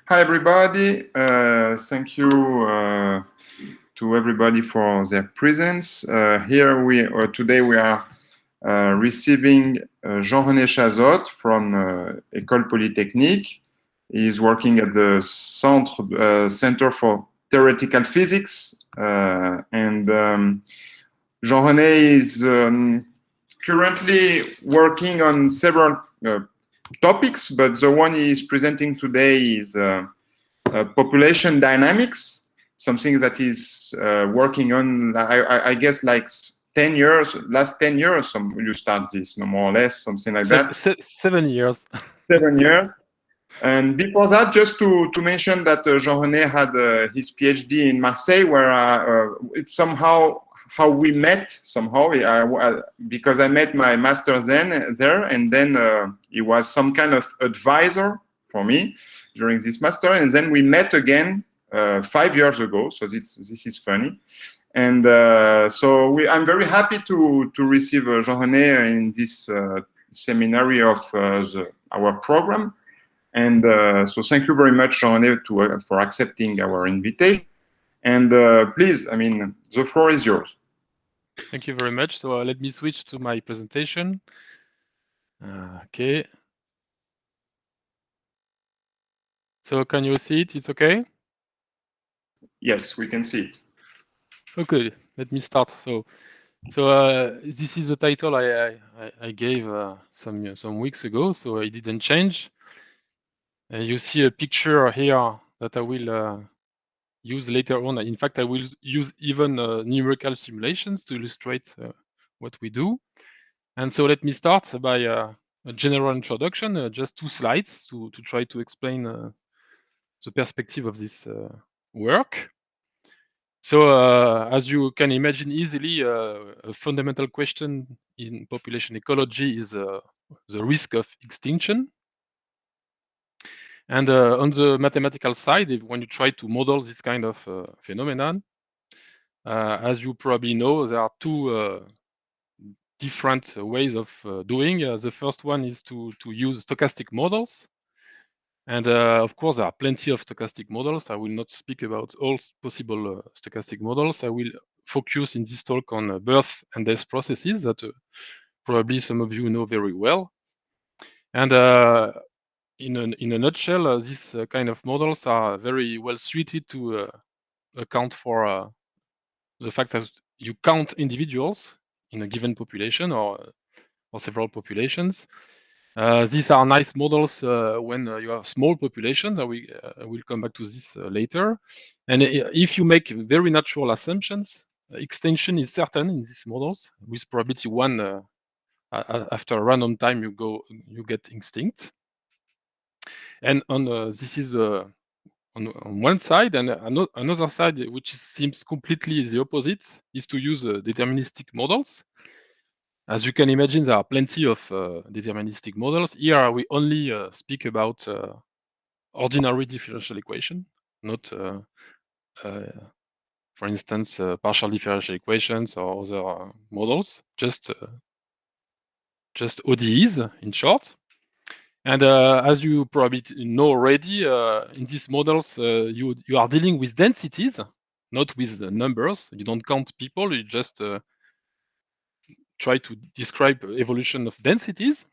Hi, everybody. Thank you to everybody for their presence. Today we are receiving Jean-René Chazottes from Ecole Polytechnique. He is working at the Center for Theoretical Physics, and Jean-René is currently working on several topics, but the one he is presenting today is population dynamics, something that is working on, I guess, like 10 years, last 10 years, you start this, no more or less, something like that. 7 years. 7 years. And before that, just to mention that Jean-René had his PhD in Marseille, where it's somehow how we met, because I met my master there, and then he was some kind of advisor for me during this master, and then we met again 5 years ago, so this is funny. And so I'm very happy to receive Jean-René in this seminary of our program. And so thank you very much, Jean-René, for accepting our invitation. And please, I mean, the floor is yours. Thank you very much. So let me switch to my presentation. Okay. So can you see it? It's okay? Yes, we can see it. Okay, let me start. So this is the title I gave some weeks ago, so it didn't change. You see a picture here that I will use later on. In fact, I will use even numerical simulations to illustrate what we do. And so let me start by a general introduction, just 2 slides to try to explain the perspective of this work. So as you can imagine easily, a fundamental question in population ecology is the risk of extinction. And on the mathematical side, when you try to model this kind of phenomenon, as you probably know, there are 2 different ways of doing. The first one is to use stochastic models. And of course, there are plenty of stochastic models. I will not speak about all possible stochastic models. I will focus in this talk on birth and death processes that probably some of you know very well. And in a nutshell, these kind of models are very well suited to account for the fact that you count individuals in a given population or several populations. These are nice models when you have small populations. I will come back to this later. And if you make very natural assumptions, extinction is certain in these models with probability 1. After a random time, you get extinct. And on this is on one side, and another side, which seems completely the opposite, is to use deterministic models. As you can imagine, there are plenty of deterministic models. Here, we only speak about ordinary differential equation, not, for instance, partial differential equations or other models, just ODEs in short. And as you probably know already, in these models, you are dealing with densities, not with numbers. You don't count people, you just try to describe evolution of densities.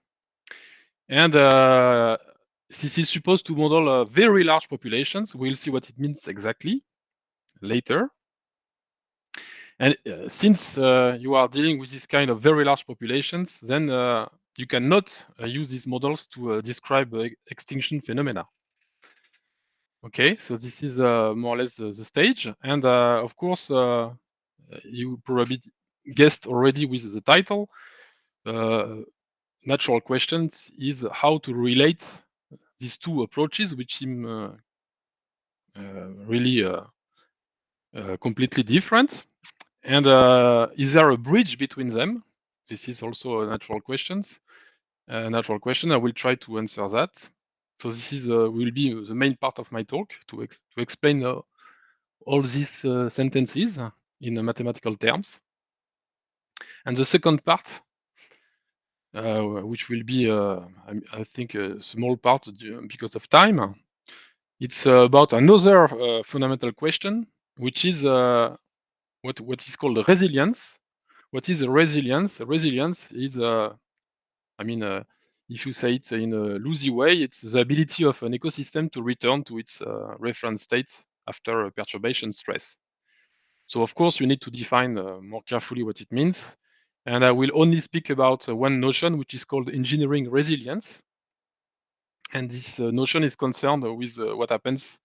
And this is supposed to model very large populations. We'll see what it means exactly later. And since you are dealing with this kind of very large populations, then you cannot use these models to describe extinction phenomena. Okay, so this is more or less the stage. And of course, you probably guessed already with the title, natural question is how to relate these 2 approaches, which seem really completely different. And is there a bridge between them? This is also a natural question. I will try to answer that. So this is will be the main part of my talk to explain all these sentences in mathematical terms. And the second part, which will be, I think, a small part because of time, It's about another fundamental question, which is what is called resilience. What is resilience? Resilience is, if you say it in a loosey way, it's the ability of an ecosystem to return to its reference state after a perturbation stress. So of course, you need to define more carefully what it means. And I will only speak about one notion, which is called engineering resilience. And this notion is concerned with what happens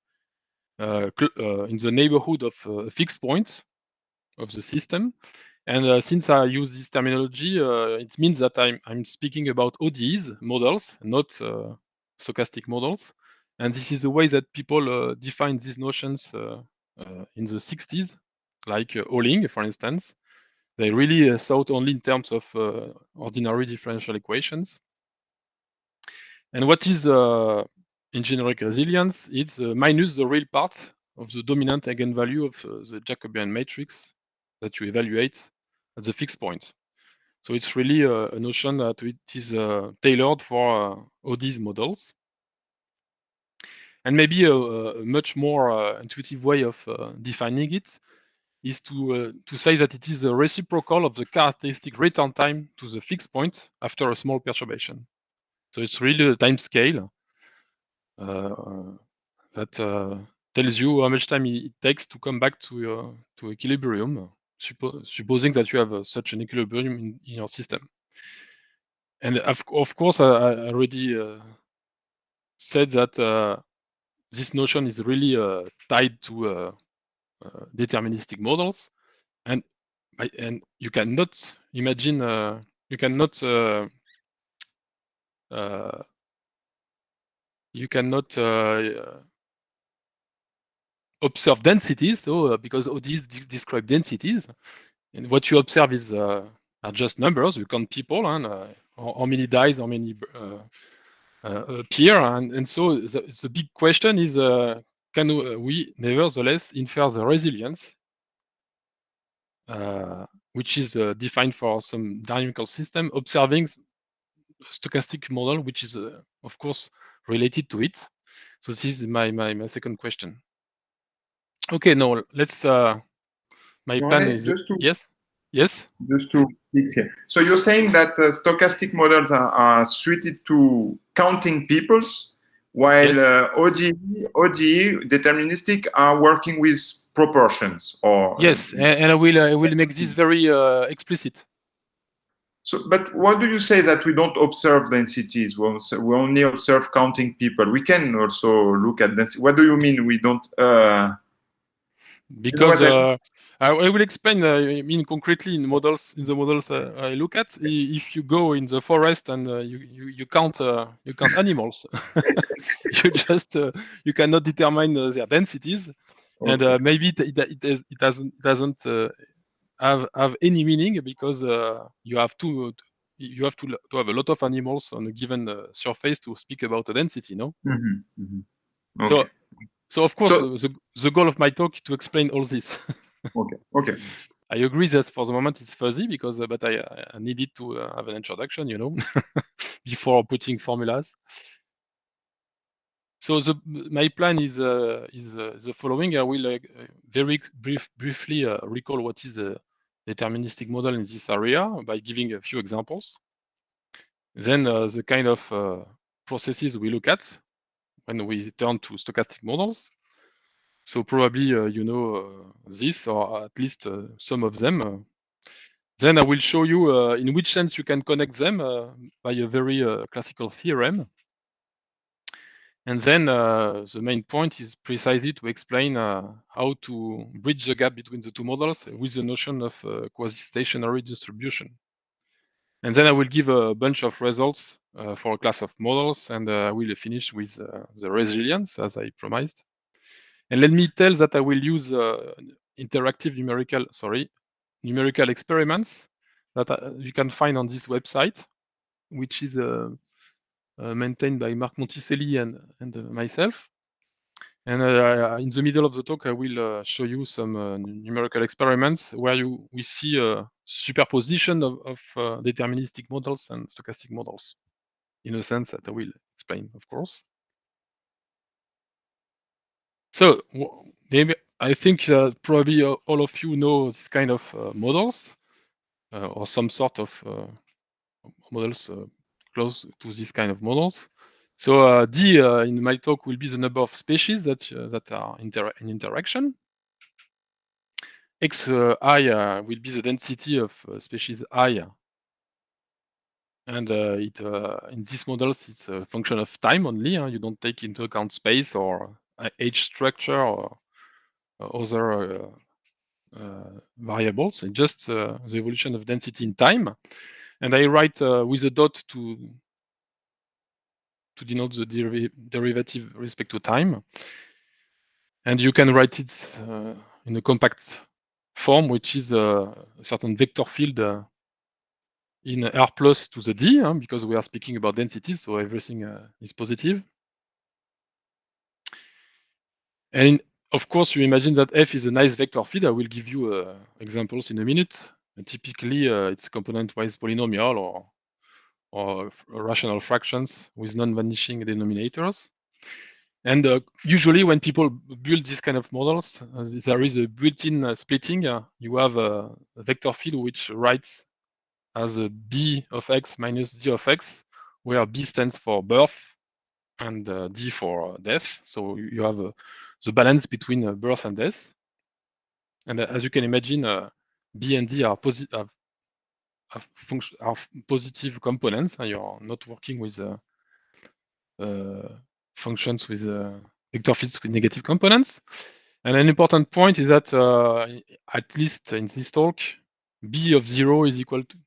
in the neighborhood of a fixed point of the system. And since I use this terminology, it means that I'm speaking about ODEs, models, not stochastic models. And this is the way that people define these notions in the 60s, like Olling, for instance. They really thought only in terms of ordinary differential equations. And what is engineering resilience? It's minus the real part of the dominant eigenvalue of the Jacobian matrix that you evaluate at the fixed point. So it's really a notion that it is tailored for ODEs models. And maybe a much more intuitive way of defining it is to say that it is a reciprocal of the characteristic return time to the fixed point after a small perturbation. So it's really a time scale that tells you how much time it takes to come back to equilibrium, supposing that you have such an equilibrium in your system. And of course, I already said that this notion is really tied to deterministic models, and you cannot imagine, you cannot observe densities, so because ODs describe densities, and what you observe is are just numbers. You count people and how many dies, how many appear, and so the big question is, can we nevertheless infer the resilience, which is defined for some dynamical system, observing stochastic model, which is of course related to it. So this is my second question. Okay, now let's. My plan is yes. Just to fix here. So you're saying that stochastic models are suited to counting peoples, while Yes. ODE, deterministic, are working with proportions, or Yes, and I will make this very explicit. so. But what do you say that we don't observe densities? We only observe counting people. We can also look at density. What do you mean we don't? You know Because what I mean? I will explain. I mean concretely in models, in the models I look at. If you go in the forest and you count animals, you just you cannot determine their densities, and Okay. maybe it doesn't have any meaning because you have to have a lot of animals on a given surface to speak about the density. No. Mm-hmm. Mm-hmm. So Okay. so of course So the goal of my talk is to explain all this. okay. Okay. I agree that for the moment it's fuzzy because, but I needed to have an introduction, before putting formulas. So my plan is the following. I will very briefly recall what is a deterministic model in this area by giving a few examples. Then the kind of processes we look at when we turn to stochastic models. So probably this, or at least some of them. Then I will show you in which sense you can connect them by a very classical theorem. And then the main point is precisely to explain how to bridge the gap between the two models with the notion of quasi-stationary distribution. And then I will give a bunch of results for a class of models, and I will finish with the resilience, as I promised. And let me tell that I will use interactive numerical experiments that you can find on this website, which is maintained by Marc Monticelli and myself. And in the middle of the talk, I will show you some numerical experiments where we see a superposition of deterministic models and stochastic models, in a sense that I will explain, of course. So maybe I think probably all of you know this kind of models or some sort of models close to this kind of models. So D in my talk will be the number of species that are in interaction. I will be the density of species I, and in these models it's a function of time only. You don't take into account space or age structure or other variables. It's just the evolution of density in time. And I write with a dot to denote the derivative with respect to time. And you can write it in a compact form, which is a certain vector field in R plus to the D, because we are speaking about density, so everything is positive. And of course, you imagine that F is a nice vector field. I will give you examples in a minute. And typically, it's component-wise polynomial or rational fractions with non-vanishing denominators. And usually when people build this kind of models, there is a built-in splitting. You have a vector field which writes as a B of x minus D of x, where B stands for birth and D for death. So you have the balance between birth and death. And as you can imagine, B and D are positive components. You're not working with functions with vector fields with negative components. And an important point is that, at least in this talk, B of 0 is equal to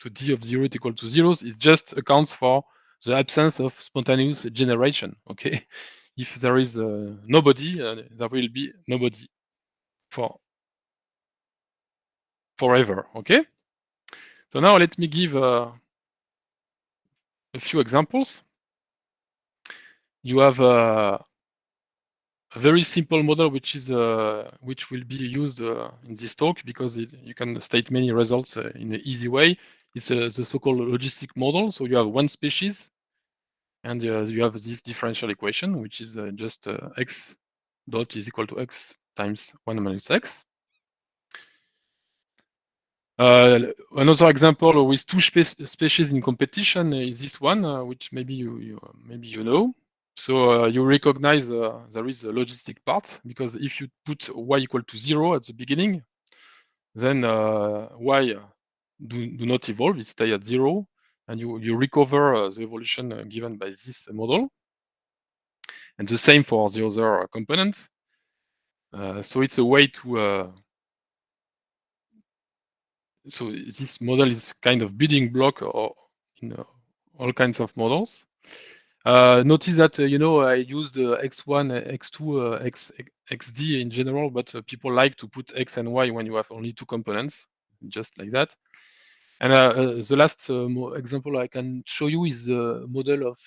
D of 0 is equal to 0. It just accounts for the absence of spontaneous generation. Okay, if there is nobody, there will be nobody forever. Okay, so now let me give a few examples. You have a very simple model which will be used in this talk because you can state many results in an easy way. It's the so-called logistic model. So you have one species, and you have this differential equation, which is just x dot is equal to x times 1 minus x. Another example with two species in competition is this one, which maybe you know. So you recognize there is a logistic part, because if you put y equal to 0 at the beginning, then y do not evolve, it stay at 0, and you recover the evolution given by this model. And the same for the other components. So it's a way to so this model is kind of building block in all kinds of models. Notice that I used x1, x2, xd in general, but people like to put x and y when you have only two components, just like that. And the last example I can show you is the model of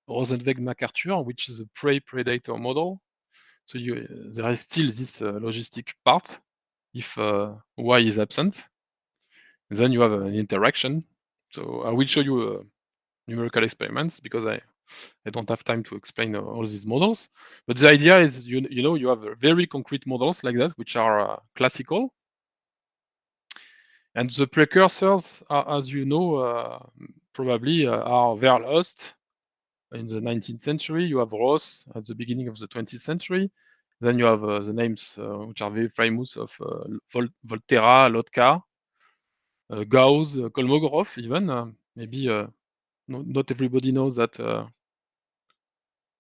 Rosenweg-MacArthur, which is a prey-predator model. So there is still this logistic part if y is absent. And then you have an interaction. So I will show you numerical experiments because I don't have time to explain all these models. But the idea is, you have very concrete models like that, which are classical. And the precursors, as you know, probably are Verhulst in the 19th century. You have Ross at the beginning of the 20th century. Then you have the names which are very famous of Volterra, Lotka, Gauss, Kolmogorov even. Maybe not everybody knows that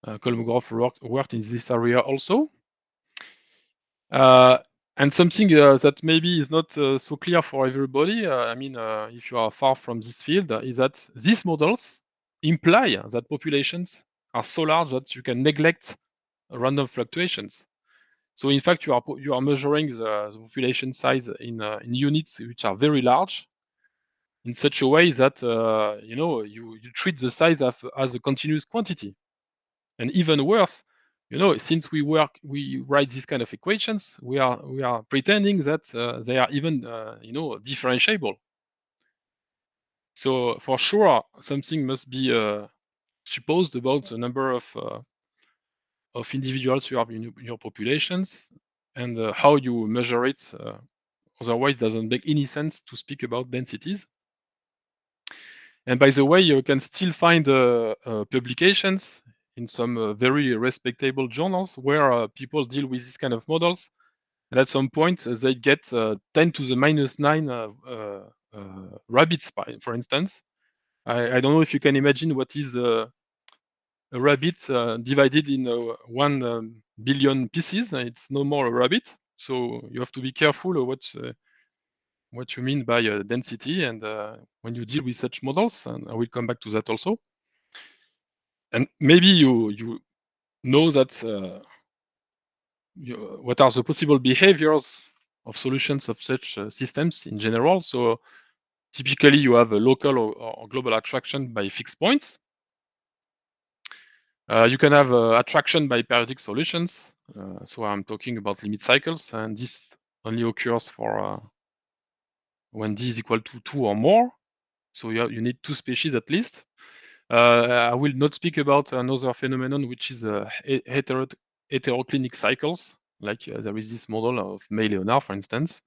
Kolmogorov worked in this area also. And something that maybe is not so clear for everybody, if you are far from this field, is that these models imply that populations are so large that you can neglect random fluctuations. So in fact, you are measuring the population size in units which are very large, in such a way that you treat the size as a continuous quantity. And even worse, since we write these kind of equations, we are pretending that they are even differentiable. So for sure, something must be supposed about the number of of individuals you have in your populations, and how you measure it. Otherwise, it doesn't make any sense to speak about densities. And by the way, you can still find publications in some very respectable journals where people deal with this kind of models. And at some point, they get 10 to the minus 9 rabbits, for instance. I don't know if you can imagine what is a rabbit divided in 1 billion pieces. It's no more a rabbit. So you have to be careful of what you mean by density, and when you deal with such models, and I will come back to that also. And maybe you know that what are the possible behaviors of solutions of such systems in general. So typically you have a local or global attraction by fixed points. You can have attraction by periodic solutions. So I'm talking about limit cycles, and this only occurs for when d is equal to 2 or more. So you need 2 species at least. I will not speak about another phenomenon, which is heteroclinic cycles, like there is this model of May-Leonard, for instance.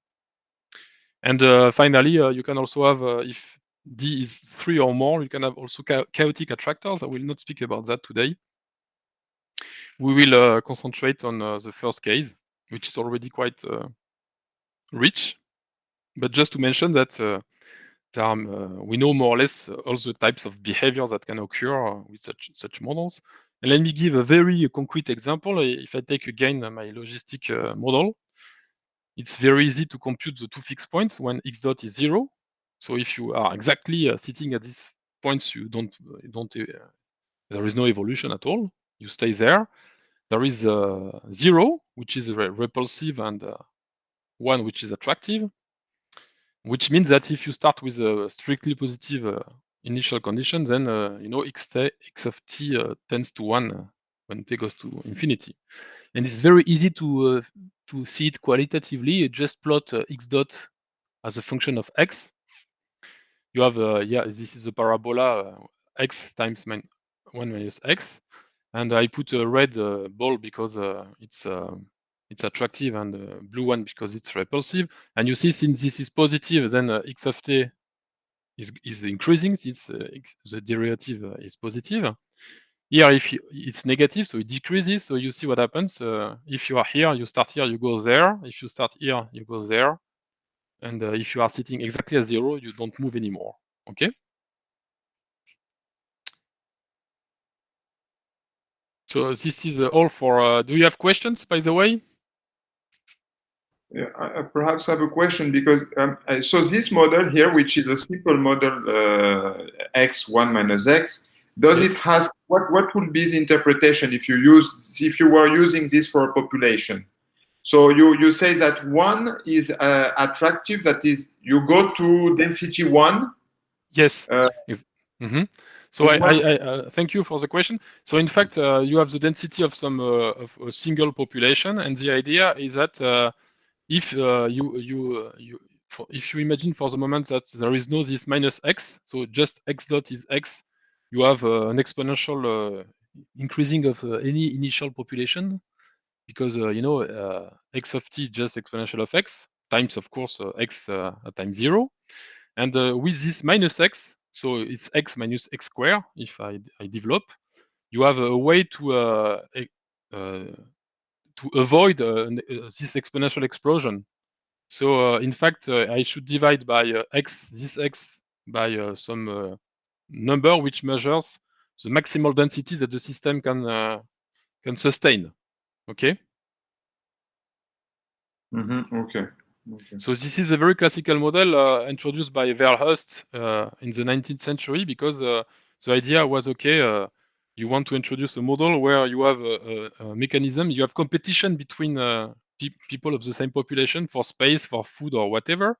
And finally, you can also have, if D is 3 or more, you can have also chaotic attractors. I will not speak about that today. We will concentrate on the first case, which is already quite rich. But just to mention that we know more or less all the types of behaviors that can occur with such models. And let me give a very concrete example. If I take again my logistic model, it's very easy to compute the 2 fixed points when x dot is 0. So if you are exactly sitting at these points, there is no evolution at all. You stay there. There is 0, which is repulsive, and 1, which is attractive. Which means that if you start with a strictly positive initial condition, then you know x of t tends to 1 when t goes to infinity. And it's very easy to see it qualitatively. You just plot x dot as a function of x. You have this is a parabola x times 1 minus x, and I put a red ball because it's attractive, and the blue one because it's repulsive. And you see, since this is positive, then x of t is increasing since the derivative is positive. Here, if it's negative, so it decreases. So you see what happens. If you are here, you start here, you go there. If you start here, you go there. And if you are sitting exactly at 0, you don't move anymore. Okay? So this is all for. Do you have questions, by the way? Yeah, I perhaps have a question, because so this model here, which is a simple model x1 minus x, does Yes. it has what would be the interpretation if you were using this for a population? So you say that 1 is attractive, that is, you go to density 1. Yes. So I thank you for the question. So in fact, you have the density of some of a single population, and the idea is that if if you imagine for the moment that there is no this minus x, so just x dot is x, you have an exponential increasing of any initial population, because you know x of t just exponential of x times, of course, x times 0, and with this minus x, so it's x minus x squared. If I develop, you have a way to avoid this exponential explosion. So in fact, I should divide by this x by some number which measures the maximal density that the system can sustain. Okay. Okay. So this is a very classical model introduced by Verhulst in the 19th century, because the idea was, okay, you want to introduce a model where you have a mechanism, you have competition between people of the same population for space, for food, or whatever.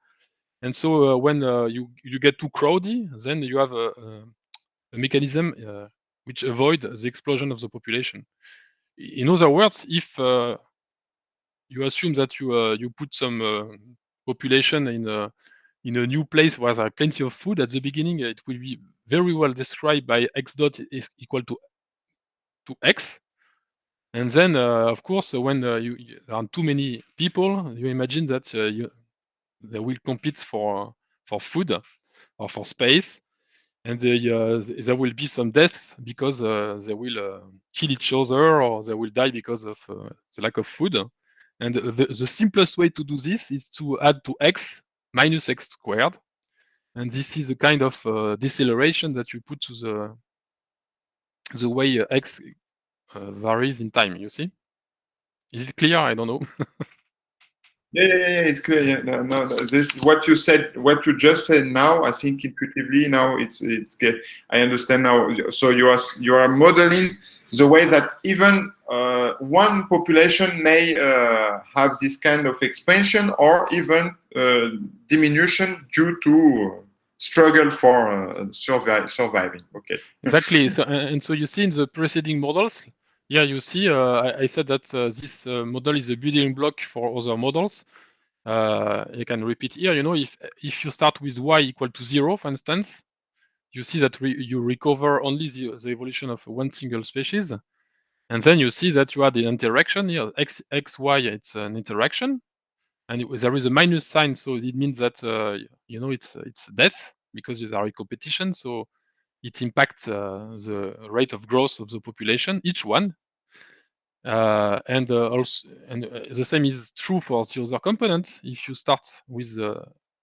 And so when you get too crowded, then you have a mechanism which avoid the explosion of the population. In other words, if you assume that you put some population in a new place where there are plenty of food at the beginning, it will be very well described by x dot is equal to x. And then, of course, when there are too many people, you imagine that they will compete for food or for space, and there will be some death because they will kill each other or they will die because of the lack of food. And the simplest way to do this is to add to x minus x squared, and this is a kind of deceleration that you put to the way x varies in time. You see? Is it clear? I don't know. Yeah, it's clear. Yeah, no, this what you said, what you just said now. I think intuitively now it's good. I understand now. So you are modeling the way that even one population may have this kind of expansion or even diminution due to struggle for surviving. Okay. Exactly. So, and so you see in the preceding models, yeah, you see, I said that this model is a building block for other models. You can repeat here, you know, if you start with y equal to 0, for instance, you see that you recover only the evolution of one single species. And then you see that you have the interaction here, x, y, it's an interaction. And there is a minus sign, so it means that, you know, it's death because there are a competition. So it impacts the rate of growth of the population, each one. And also, the same is true for the other components. If you start with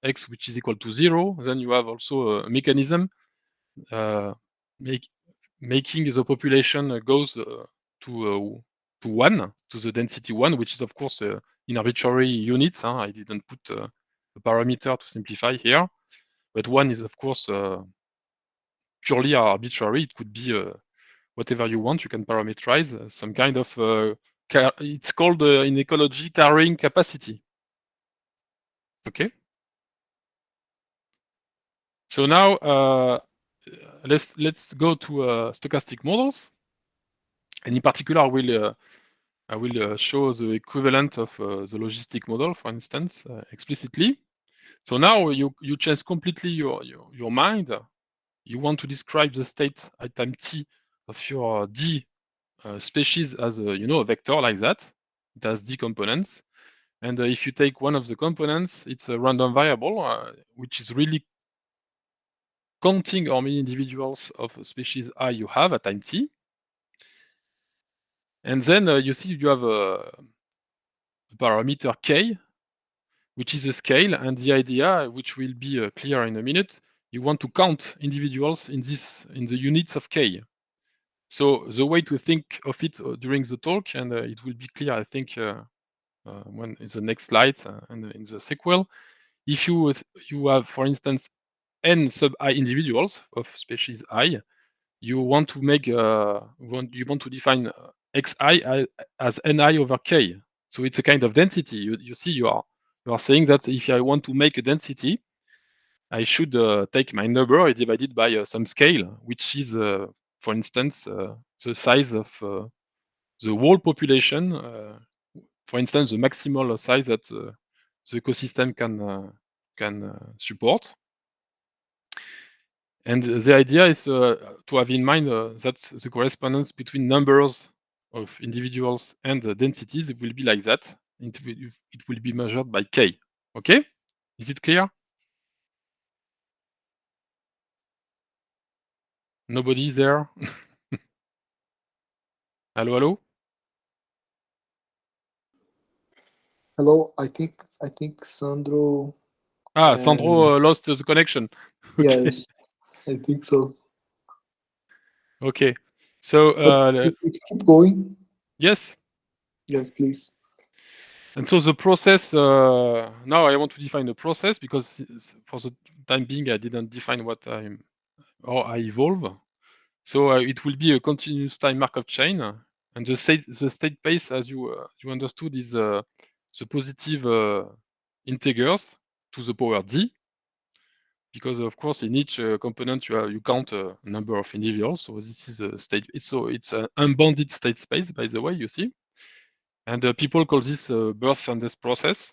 x which is equal to 0, then you have also a mechanism making the population goes to 1, to the density 1, which is of course in arbitrary units. I didn't put a parameter to simplify here, but 1 is of course purely arbitrary. It could be whatever you want. You can parameterize some kind of it's called in ecology carrying capacity. Okay. So now let's go to stochastic models, and in particular I will show the equivalent of the logistic model, for instance, explicitly. So now you change completely your mind. You want to describe the state at time t of your d species as a vector like that. It has d components, and if you take one of the components, it's a random variable which is really counting how many individuals of species I you have at time t. And then you see you have a parameter k, which is a scale, and the idea, which will be clear in a minute, you want to count individuals in the units of k. So the way to think of it during the talk, and it will be clear, I think, when in the next slides and in the sequel. If you have, for instance, n sub I individuals of species I, you want to make you want to define xi as ni over k. So it's a kind of density. You see, you are saying that if I want to make a density, I should take my number and divide it by some scale, which is, for instance, the size of the whole population. For instance, the maximal size that the ecosystem can support. And the idea is to have in mind that the correspondence between numbers of individuals and densities will be like that. It will be measured by k. Okay? Is it clear? Nobody there? Hello, hello? Hello, I think Sandro. Sandro lost the connection. Okay. Yes, I think so. Okay. So If you keep going, yes. yes, please. And so the process, now I want to define the process because for the time being, I didn't define how I evolve. So it will be a continuous time Markov chain. And the state space, as you understood, is the positive integers to the power d. Because of course, in each component, you count a number of individuals. So this is a state. It's an unbounded state space, by the way, you see. And people call this birth and death process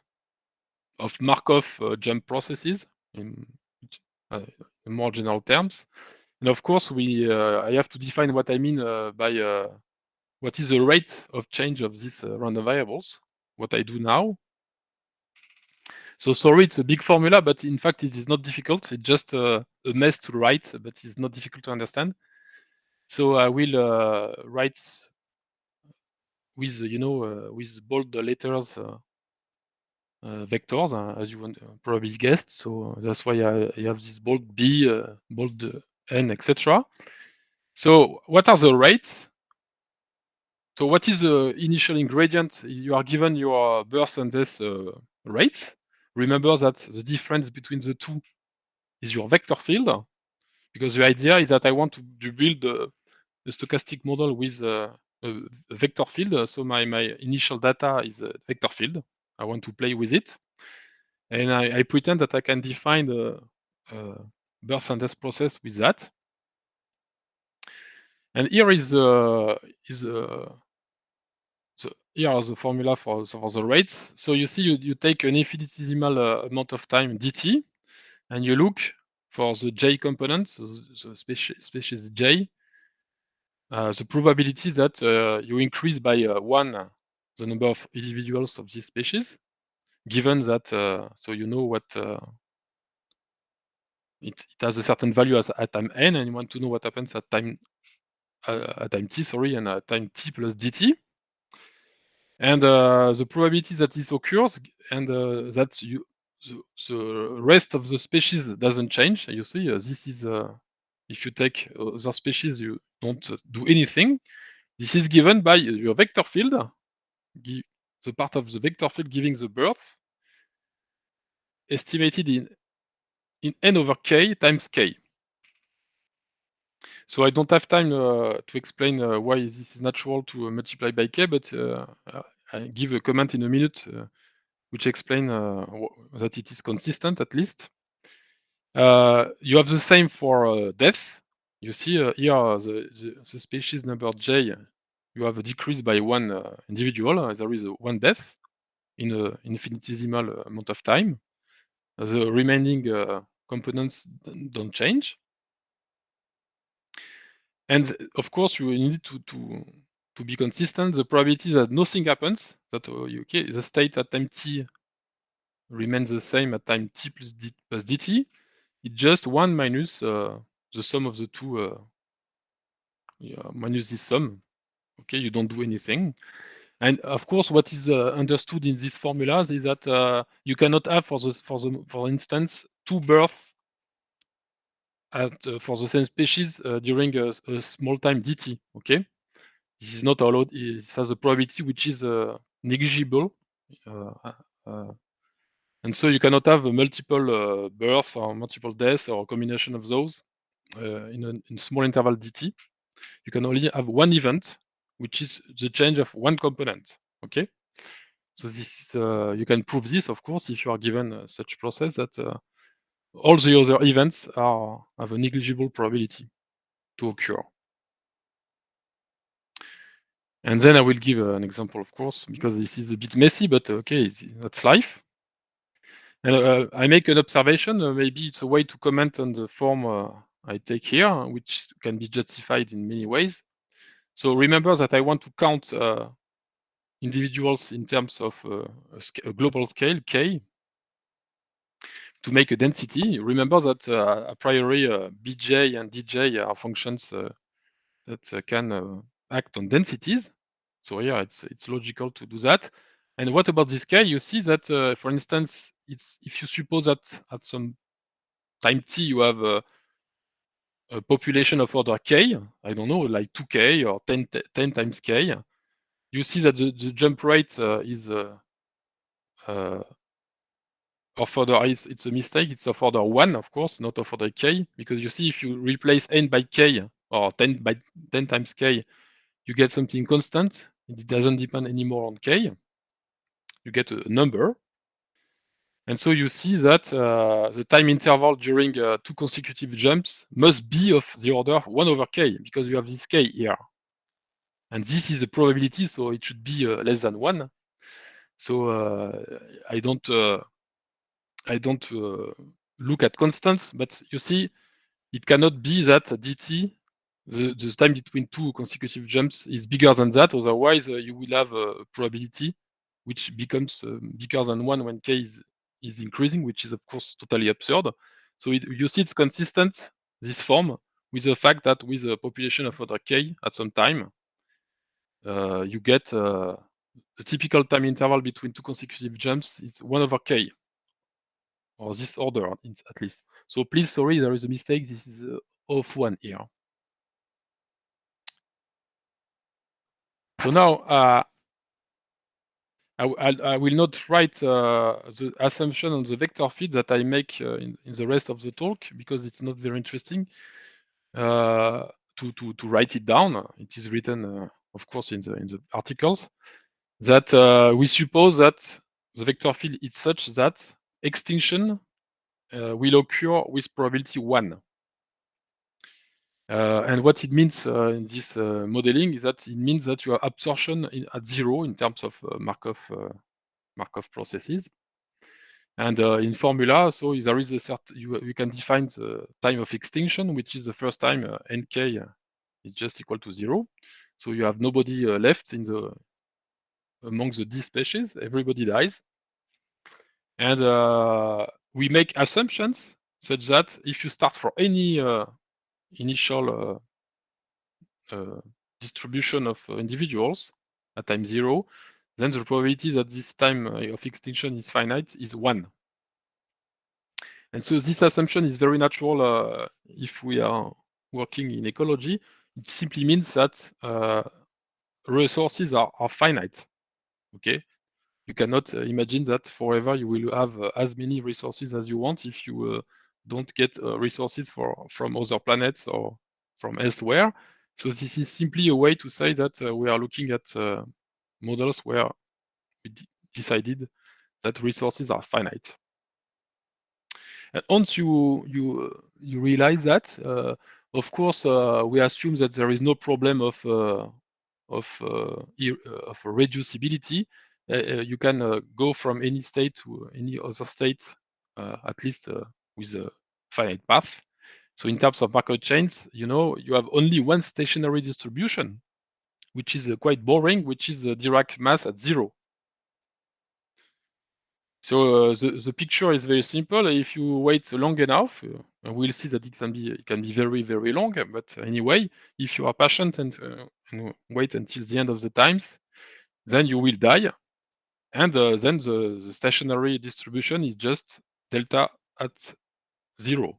of Markov jump processes in more general terms. And of course, I have to define what I mean by what is the rate of change of these random variables. What I do now. So sorry, it's a big formula, but in fact it is not difficult. It's just a mess to write, but it's not difficult to understand. So I will write with with bold letters vectors, as you probably guessed. So that's why I have this bold B, bold N, etc. So what are the rates? So what is the initial ingredient? You are given your birth and death rates. Remember that the difference between the two is your vector field, because the idea is that I want to build a stochastic model with a vector field. So my initial data is a vector field. I want to play with it. And I pretend that I can define the birth and death process with that. And here is here are the formula for the rates. So you see, you take an infinitesimal amount of time dt, and you look for the j component, so the species j. The probability that you increase by 1 the number of individuals of this species, given that so you know what it has a certain value at time n, and you want to know what happens at time t, sorry, and at time t plus dt. And the probability that this occurs, and that the rest of the species doesn't change. You see, this is if you take other species, you don't do anything. This is given by your vector field, the part of the vector field giving the birth, estimated in n over k times k. So I don't have time to explain why this is natural to multiply by k, but I give a comment in a minute which explain that it is consistent at least. You have the same for death. You see here the species number j, you have a decrease by 1 individual. There is one death in an infinitesimal amount of time. The remaining components don't change. And of course, you need to be consistent. The probability that nothing happens, that the state at time t remains the same at time t plus dt, it's just 1 minus the sum of the two, minus this sum. Okay, you don't do anything. And of course, what is understood in these formulas is that you cannot have, for instance, two births for the same species during a small time dt. Okay, this is not allowed. It has a probability which is negligible, and so you cannot have a multiple birth or multiple deaths or a combination of those in small interval dt. You can only have one event, which is the change of one component. Okay, so this is you can prove this, of course, if you are given such process that all the other events have a negligible probability to occur. And then I will give an example, of course, because this is a bit messy, but okay, that's life. And I make an observation. Maybe it's a way to comment on the form I take here, which can be justified in many ways. So remember that I want to count individuals in terms of a global scale, k, to make a density. Remember that a priori bj and dj are functions that can act on densities. So here it's logical to do that. And what about this k? You see that, for instance, it's if you suppose that at some time t you have a population of order k, I don't know, like 2k or 10 times k, you see that the jump rate is of order, it's a mistake, it's of order 1, of course, not of order k, because you see if you replace n by k or 10 times k, you get something constant. It doesn't depend anymore on k. You get a number. And so you see that the time interval during 2 consecutive jumps must be of the order 1 over k, because you have this k here. And this is the probability, so it should be less than 1. So I don't look at constants, but you see, it cannot be that dt, the time between two consecutive jumps is bigger than that. Otherwise, you will have a probability which becomes bigger than 1 when k is increasing, which is of course totally absurd. So you see it's consistent, this form, with the fact that with a population of order k at some time, you get the typical time interval between two consecutive jumps is 1/k, or this order at least. So please, sorry, there is a mistake. This is of 1 here. So now I will not write the assumption on the vector field that I make in the rest of the talk, because it's not very interesting to write it down. It is written, of course, in the articles, that we suppose that the vector field is such that extinction will occur with probability 1. And what it means in this modeling is that it means that you have absorption at 0 in terms of Markov processes. And in formula, so there is a certain, you can define the time of extinction, which is the first time nk is just equal to 0. So you have nobody left among the D species, everybody dies. And we make assumptions such that if you start for any initial distribution of individuals at time 0, then the probability that this time of extinction is finite is 1. And so this assumption is very natural if we are working in ecology. It simply means that resources are finite. Okay, you cannot imagine that forever you will have as many resources as you want if you don't get resources from other planets or from elsewhere. So this is simply a way to say that we are looking at models where we decided that resources are finite. And once you realize that, of course, we assume that there is no problem of reducibility. You can go from any state to any other state, at least with a finite path. So in terms of Markov chains, you have only one stationary distribution, which is quite boring, which is the Dirac mass at 0. So the picture is very simple. If you wait long enough, we'll see that it can be very, very long. But anyway, if you are patient and wait until the end of the times, then you will die. And then the stationary distribution is just delta at 0.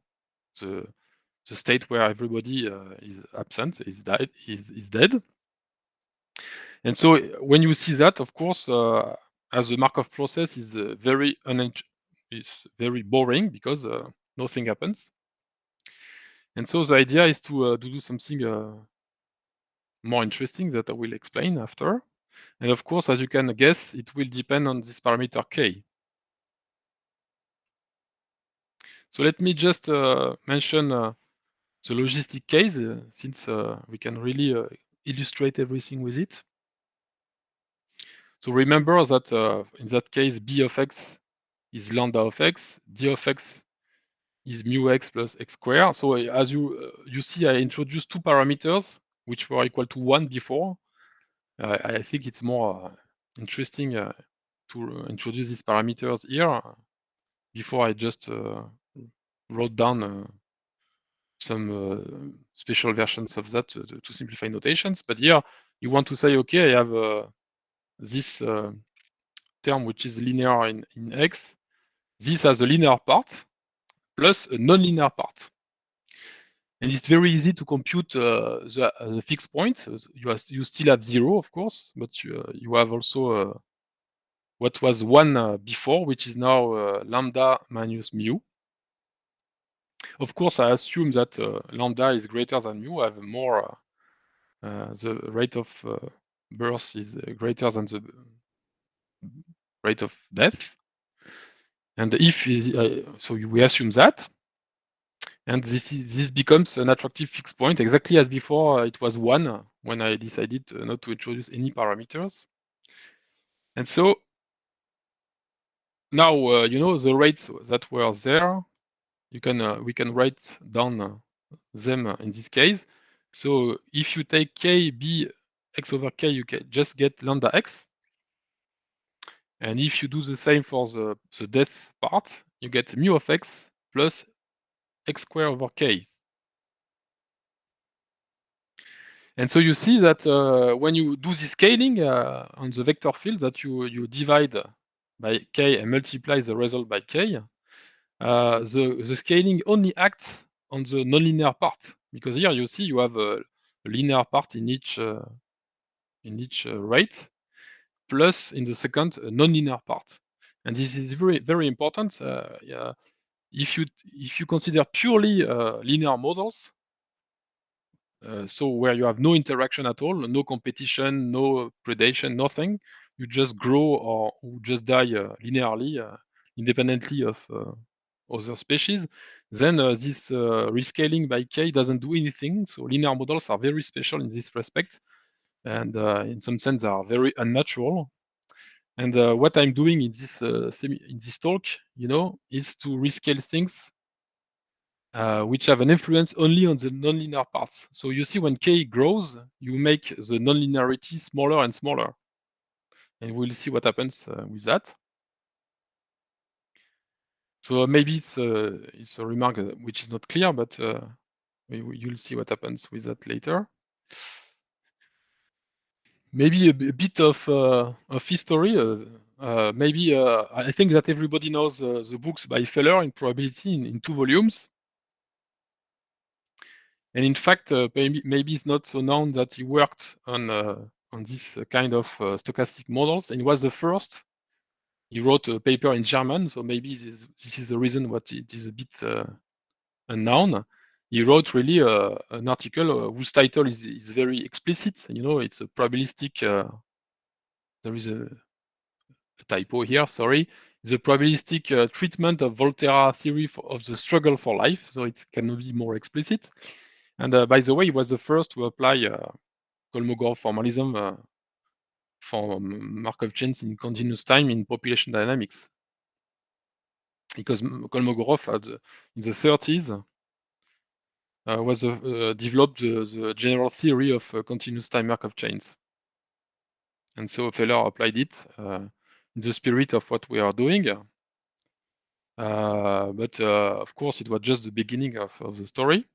The state where everybody is absent, is dead. And so when you see that, of course, as the Markov process is very boring because nothing happens. And so the idea is to do something more interesting that I will explain after. And of course, as you can guess, it will depend on this parameter k. So let me just mention the logistic case, since we can really illustrate everything with it. So remember that in that case, b of x is lambda of x, d of x is mu x plus x squared. So as you see, I introduced two parameters which were equal to 1 before. I think it's more interesting to introduce these parameters here before I just wrote down some special versions of that to simplify notations. But here you want to say, okay, I have this term which is linear in x. This has a linear part plus a non-linear part. And it's very easy to compute the fixed point. You still have 0, of course, but you have also what was 1 before, which is now lambda minus mu. Of course, I assume that lambda is greater than mu. I have more, the rate of birth is greater than the rate of death. And if so, we assume that. And this becomes an attractive fixed point, exactly as before it was 1 when I decided not to introduce any parameters. And so now the rates that were there, we can write down them in this case. So if you take k be x over k, you can just get lambda x. And if you do the same for the depth part, you get mu of x plus x squared over k. And so you see that when you do the scaling on the vector field, that you divide by k and multiply the result by k, the scaling only acts on the nonlinear part, because here you see you have a linear part in each rate, plus in the second a nonlinear part. And this is very, very important. If you consider purely linear models, so where you have no interaction at all, no competition, no predation, nothing, you just grow or just die linearly, independently of other species, then this rescaling by k doesn't do anything. So linear models are very special in this respect, and in some sense they are very unnatural. And what I'm doing in this talk, is to rescale things which have an influence only on the nonlinear parts. So you see, when k grows, you make the nonlinearity smaller and smaller, and we'll see what happens with that. So maybe it's a remark which is not clear, but you'll see what happens with that later. Maybe a bit of history. Maybe I think that everybody knows the books by Feller in probability in 2 volumes. And in fact, maybe it's not so known that he worked on this kind of stochastic models, and he was the first. He wrote a paper in German, so maybe this is the reason what it is a bit unknown. He wrote really an article whose title is very explicit. It's a probabilistic. There is a typo here. Sorry. The probabilistic treatment of Volterra theory of the struggle for life. So it cannot be more explicit. And by the way, he was the first to apply Kolmogorov formalism for Markov chains in continuous time in population dynamics. Because Kolmogorov in the 30s developed the general theory of continuous time Markov chains. And so Feller applied it in the spirit of what we are doing. But of course, it was just the beginning of the story.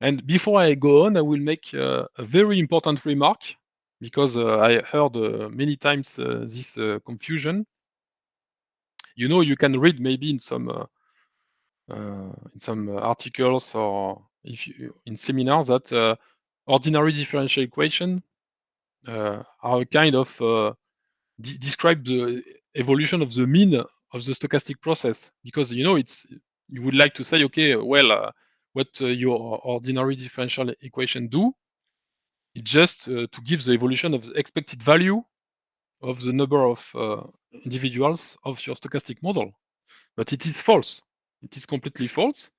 And before I go on, I will make a very important remark, because I heard many times this confusion. You can read maybe in some articles or in seminars that ordinary differential equation are a kind of describe the evolution of the mean of the stochastic process, because you would like to say, okay, well, what your ordinary differential equation do, it's just to give the evolution of the expected value of the number of individuals of your stochastic model. But it is false. It is completely false.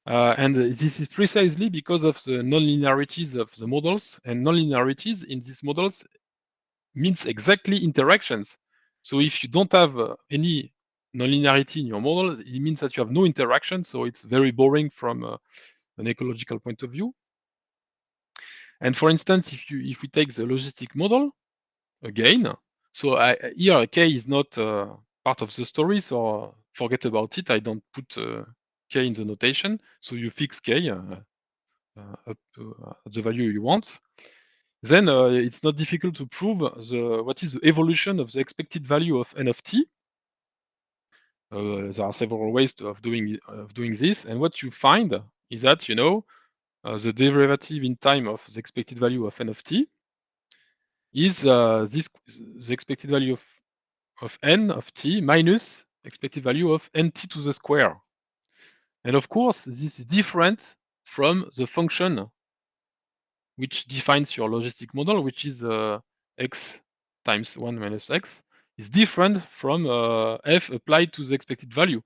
And this is precisely because of the nonlinearities of the models, and nonlinearities in these models means exactly interactions. So if you don't have any nonlinearity in your model, it means that you have no interaction. So it's very boring from an ecological point of view. And for instance, if we take the logistic model again, so here k is not part of the story, so forget about it. I don't put k in the notation. So you fix k up to the value you want. Then it's not difficult to prove what is the evolution of the expected value of n of t. There are several ways of doing this, and what you find is that the derivative in time of the expected value of n of t is the expected value of n of t minus expected value of nt to the square. And of course, this is different from the function which defines your logistic model, which is x times 1 minus x, is different from f applied to the expected value,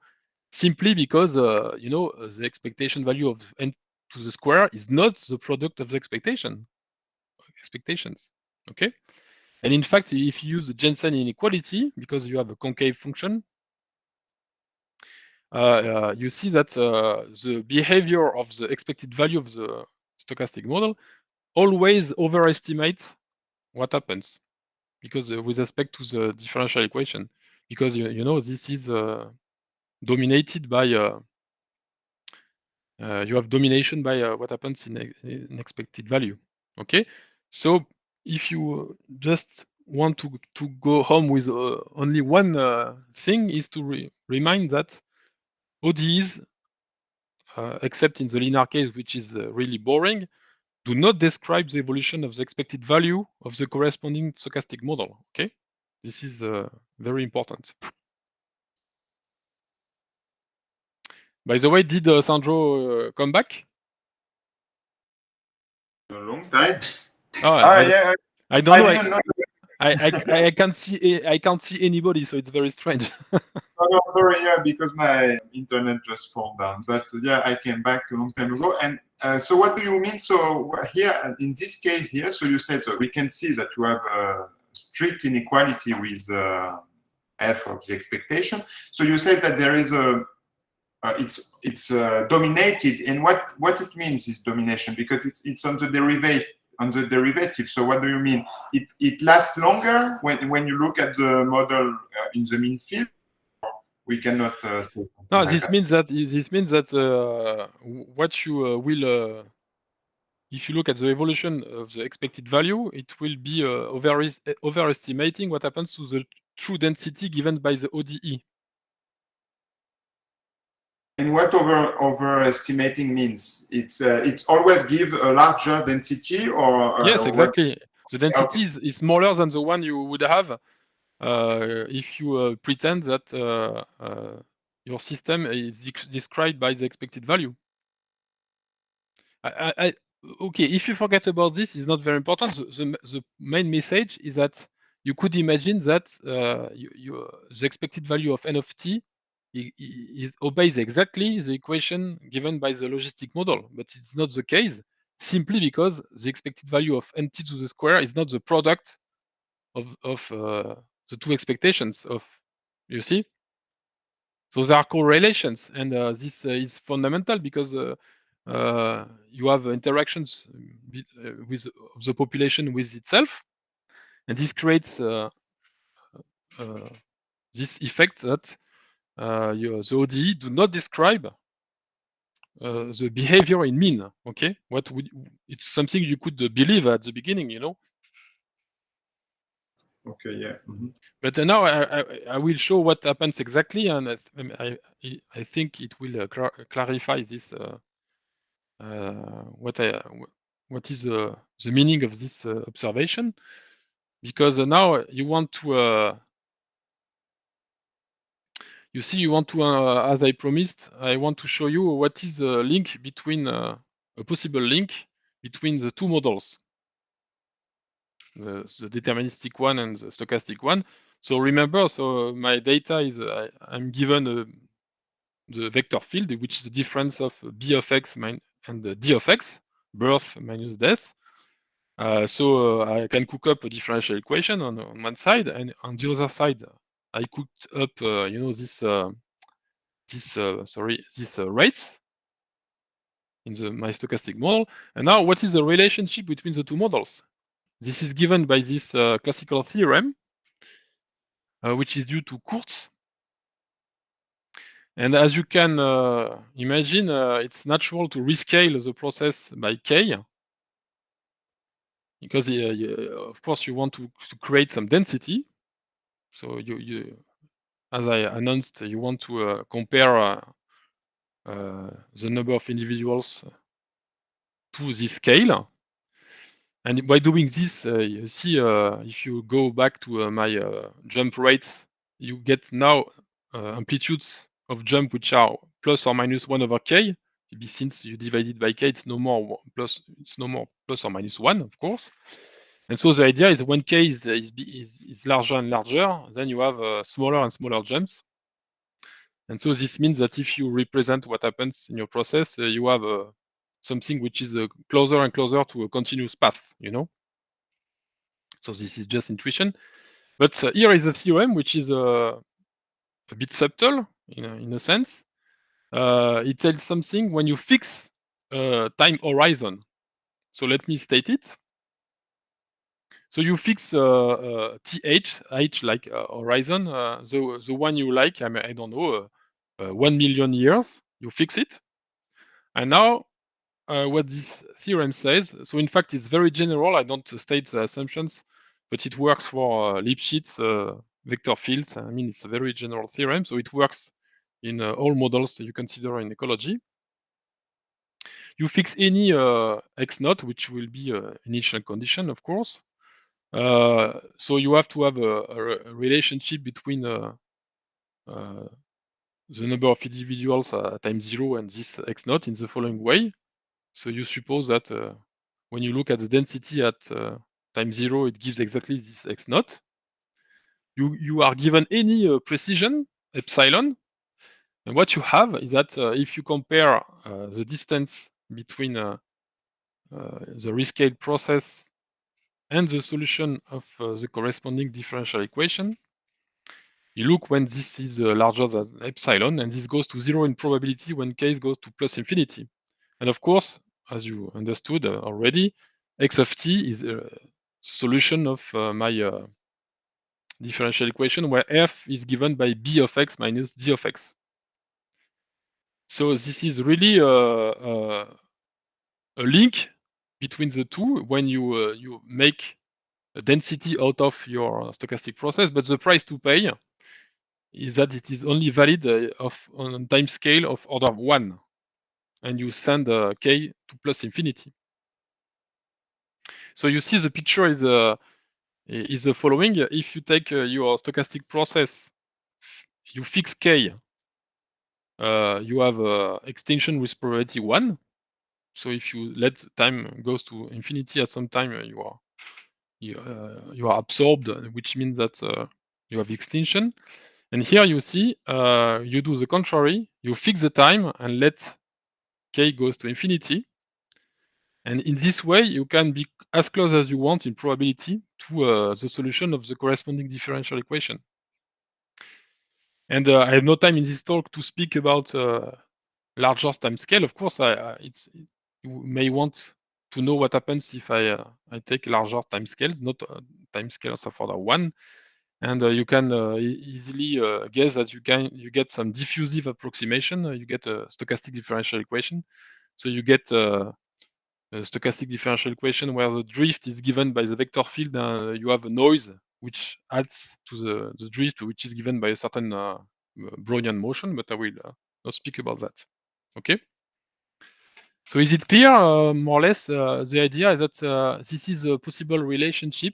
simply because the expectation value of n to the square is not the product of the expectations. Okay, and in fact, if you use the Jensen inequality, because you have a concave function, you see that the behavior of the expected value of the stochastic model always overestimate what happens, because with respect to the differential equation, because you know this is dominated by you have domination by what happens in expected value. Okay, so if you just want to go home with only one thing, is to remind that ODEs, except in the linear case, which is really boring, do not describe the evolution of the expected value of the corresponding stochastic model. Okay, this is very important. By the way, did Sandro come back? A long time. Oh, Yeah. I don't know. I didn't know. I can't see anybody, so it's very strange. Oh, no, sorry, yeah, because my internet just fall down. But yeah, I came back a long time ago. And so what do you mean? So here, in this case here, so you said, so we can see that you have a strict inequality with f of the expectation. So you said that there is a, it's dominated. And what it means is domination, because it's on the derivative. So what do you mean? It lasts longer when you look at the model in the mean field. We cannot. No, this means that what you will, if you look at the evolution of the expected value, it will be overestimating what happens to the true density given by the ODE. And what overestimating means? It's always give a larger density, or yes, exactly. What? The density is smaller than the one you would have if you pretend that your system is described by the expected value. Okay, if you forget about this, it's not very important. The main message is that you could imagine that the expected value of n of t obeys exactly the equation given by the logistic model, but it's not the case, simply because the expected value of nt to the square is not the product of the two expectations of, you see? So there are correlations, and this is fundamental because you have interactions with the population with itself, and this creates this effect that the ODE do not describe the behavior in mean. Okay, it's something you could believe at the beginning, you know. Okay, yeah. Mm-hmm. But now I will show what happens exactly, and I think it will clarify this. What is the meaning of this observation? Because now you want to, you see, you want to, as I promised, I want to show you what is the link between a possible link between the two models, the deterministic one and the stochastic one. So remember, so my data is I'm given the vector field, which is the difference of b of x and d of x, birth minus death. So I can cook up a differential equation on one side, and on the other side, I cooked up, you know, this rates in my stochastic model. And now, what is the relationship between the two models? This is given by this classical theorem, which is due to Kurtz. And as you can imagine, it's natural to rescale the process by k, because of course you want to create some density. So you as I announced, you want to compare the number of individuals to this scale. And by doing this, you see, if you go back to my jump rates, you get now amplitudes of jump which are plus or minus 1 over k. Maybe since you divide it by k, it's no more plus or minus 1, of course. And so the idea is when k is larger and larger, then you have smaller and smaller jumps. And so this means that if you represent what happens in your process, you have something which is closer and closer to a continuous path, you know? So this is just intuition. But here is a theorem which is a bit subtle in a sense. It tells something when you fix time horizon. So let me state it. So you fix th, h like horizon, the one you like. I mean, I don't know, 1 million years. You fix it, and now what this theorem says. So in fact, it's very general. I don't state the assumptions, but it works for Lipschitz vector fields. I mean, it's a very general theorem, so it works in all models you consider in ecology. You fix any x naught, which will be initial condition, of course. So you have to have a relationship between the number of individuals at time 0 and this x naught in the following way. So you suppose that when you look at the density at time 0, it gives exactly this x naught. You are given any precision, epsilon, and what you have is that if you compare the distance between the rescale process and the solution of the corresponding differential equation, you look when this is larger than epsilon, and this goes to 0 in probability when case goes to plus infinity. And of course, as you understood already, x of t is a solution of my differential equation where f is given by b of x minus d of x. So this is really a link between the two when you make a density out of your stochastic process, but the price to pay is that it is only valid on time scale of order 1, and you send k to plus infinity. So you see the picture is the following. If you take your stochastic process, you fix k, you have extinction with probability 1. So if you let time goes to infinity at some time, you are absorbed, which means that you have extinction. And here you see you do the contrary. You fix the time and let k goes to infinity. And in this way, you can be as close as you want in probability to the solution of the corresponding differential equation. And I have no time in this talk to speak about larger time scale. Of course, you may want to know what happens if I take larger time scales, not time scales of order 1. And you can easily guess that you get some diffusive approximation. You get a stochastic differential equation. So you get a stochastic differential equation where the drift is given by the vector field. You have a noise which adds to the drift, which is given by a certain Brownian motion, but I will not speak about that. Okay. So is it clear, more or less, the idea is that this is a possible relationship.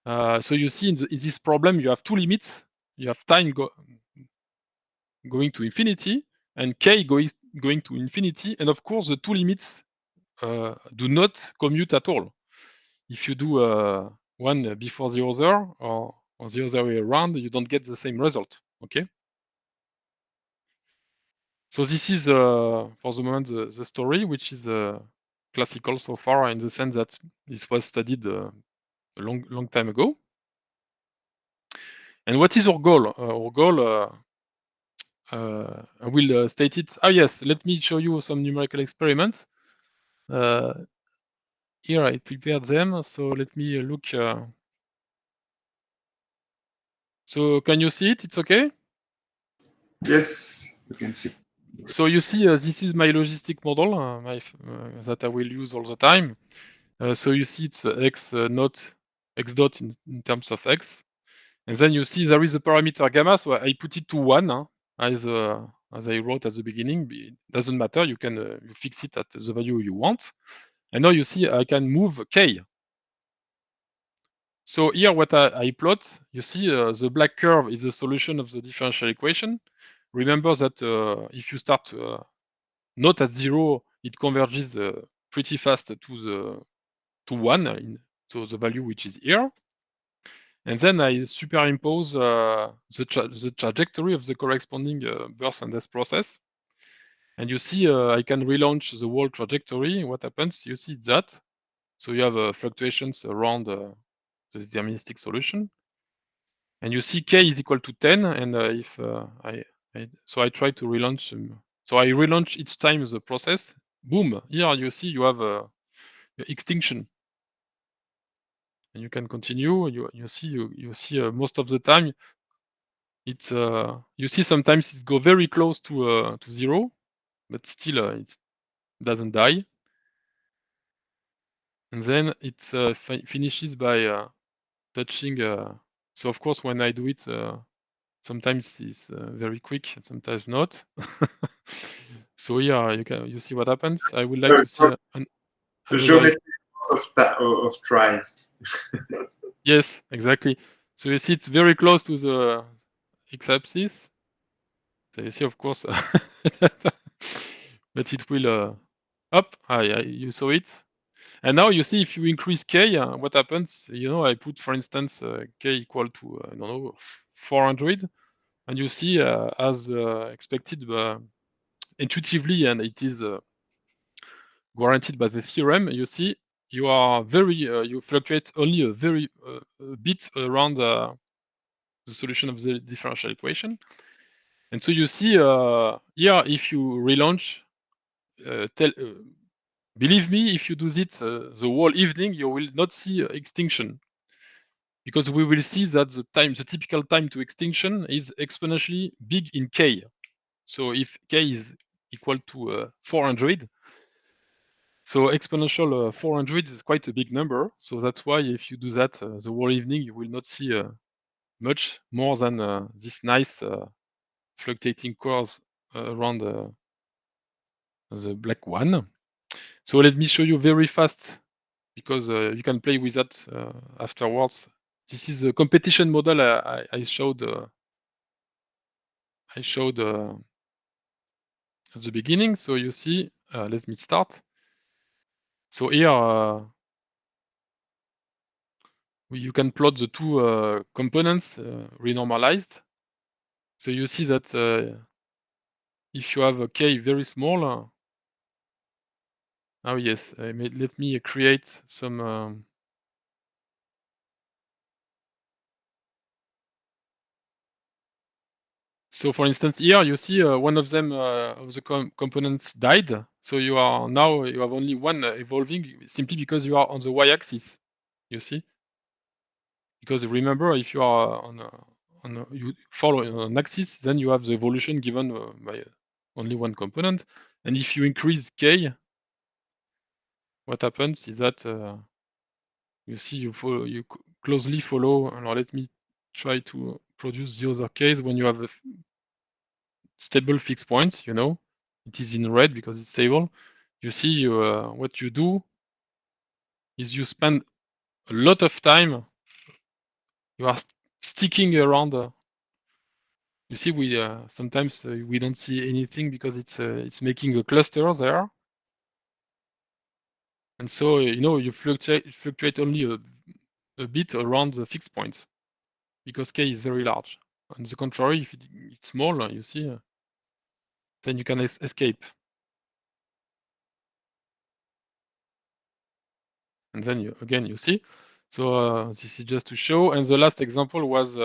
So you see in this problem, you have two limits. You have time going to infinity and k going to infinity. And of course, the two limits do not commute at all. If you do one before the other or the other way around, you don't get the same result. Okay. So this is for the moment the story, which is classical so far in the sense that this was studied a long time ago. And what is our goal? Our goal, I will state it. Oh yes, let me show you some numerical experiments. Here I prepared them, so let me look. So can you see it? It's okay? Yes, you can see. So you see, this is my logistic model that I will use all the time. So you see it's x dot in terms of x. And then you see there is a parameter gamma, so I put it to 1, as I wrote at the beginning. It doesn't matter, you can you fix it at the value you want. And now you see I can move k. So here what I plot, you see the black curve is the solution of the differential equation. Remember that if you start not at 0, it converges pretty fast to 1, so the value which is here. And then I superimpose the trajectory of the corresponding birth and death process. And you see I can relaunch the whole trajectory. What happens? You see that. So you have fluctuations around the deterministic solution. And you see k is equal to 10. And if so I try to relaunch. So I relaunch each time the process. Boom! Here you see you have extinction. And you can continue. You see most of the time it you see sometimes it go very close to 0, but still it doesn't die. And then it finishes by touching. So of course, when I do it, sometimes it's very quick, and sometimes not. So yeah, you see what happens. I would like to see the geometry of tries. Yes, exactly. So you see it's very close to the x-axis. So you see, of course, but it will up. You saw it. And now you see if you increase k, what happens? I put, for instance, k equal to, I don't know, 400. And you see, as expected intuitively, and it is guaranteed by the theorem, you see you are you fluctuate only a very bit around the solution of the differential equation. And so you see here, if you relaunch, believe me, if you do it the whole evening, you will not see extinction, because we will see that the typical time to extinction is exponentially big in k. So if k is equal to 400, so exponential 400 is quite a big number. So that's why if you do that the whole evening, you will not see much more than this nice fluctuating curve around the black one. So let me show you very fast, because you can play with that afterwards. This is a competition model I showed at the beginning. So you see, let me start. So here you can plot the two components renormalized. So you see that if you have a k very small, oh yes, let me create some. So for instance, here you see one of them of the components died. So you have only one evolving, simply because you are on the y-axis. You see, because remember, if you are you follow an axis, then you have the evolution given by only one component. And if you increase k, what happens is that you see you closely follow. Now let me try to produce the other case when you have a stable fixed point. It is in red because it's stable. You see, what you do is you spend a lot of time. You are sticking around. You see, we sometimes we don't see anything because it's making a cluster there, and so you fluctuate only a bit around the fixed points, because k is very large. On the contrary, if it's small, you see, then you can escape. And then you see. So this is just to show. And the last example was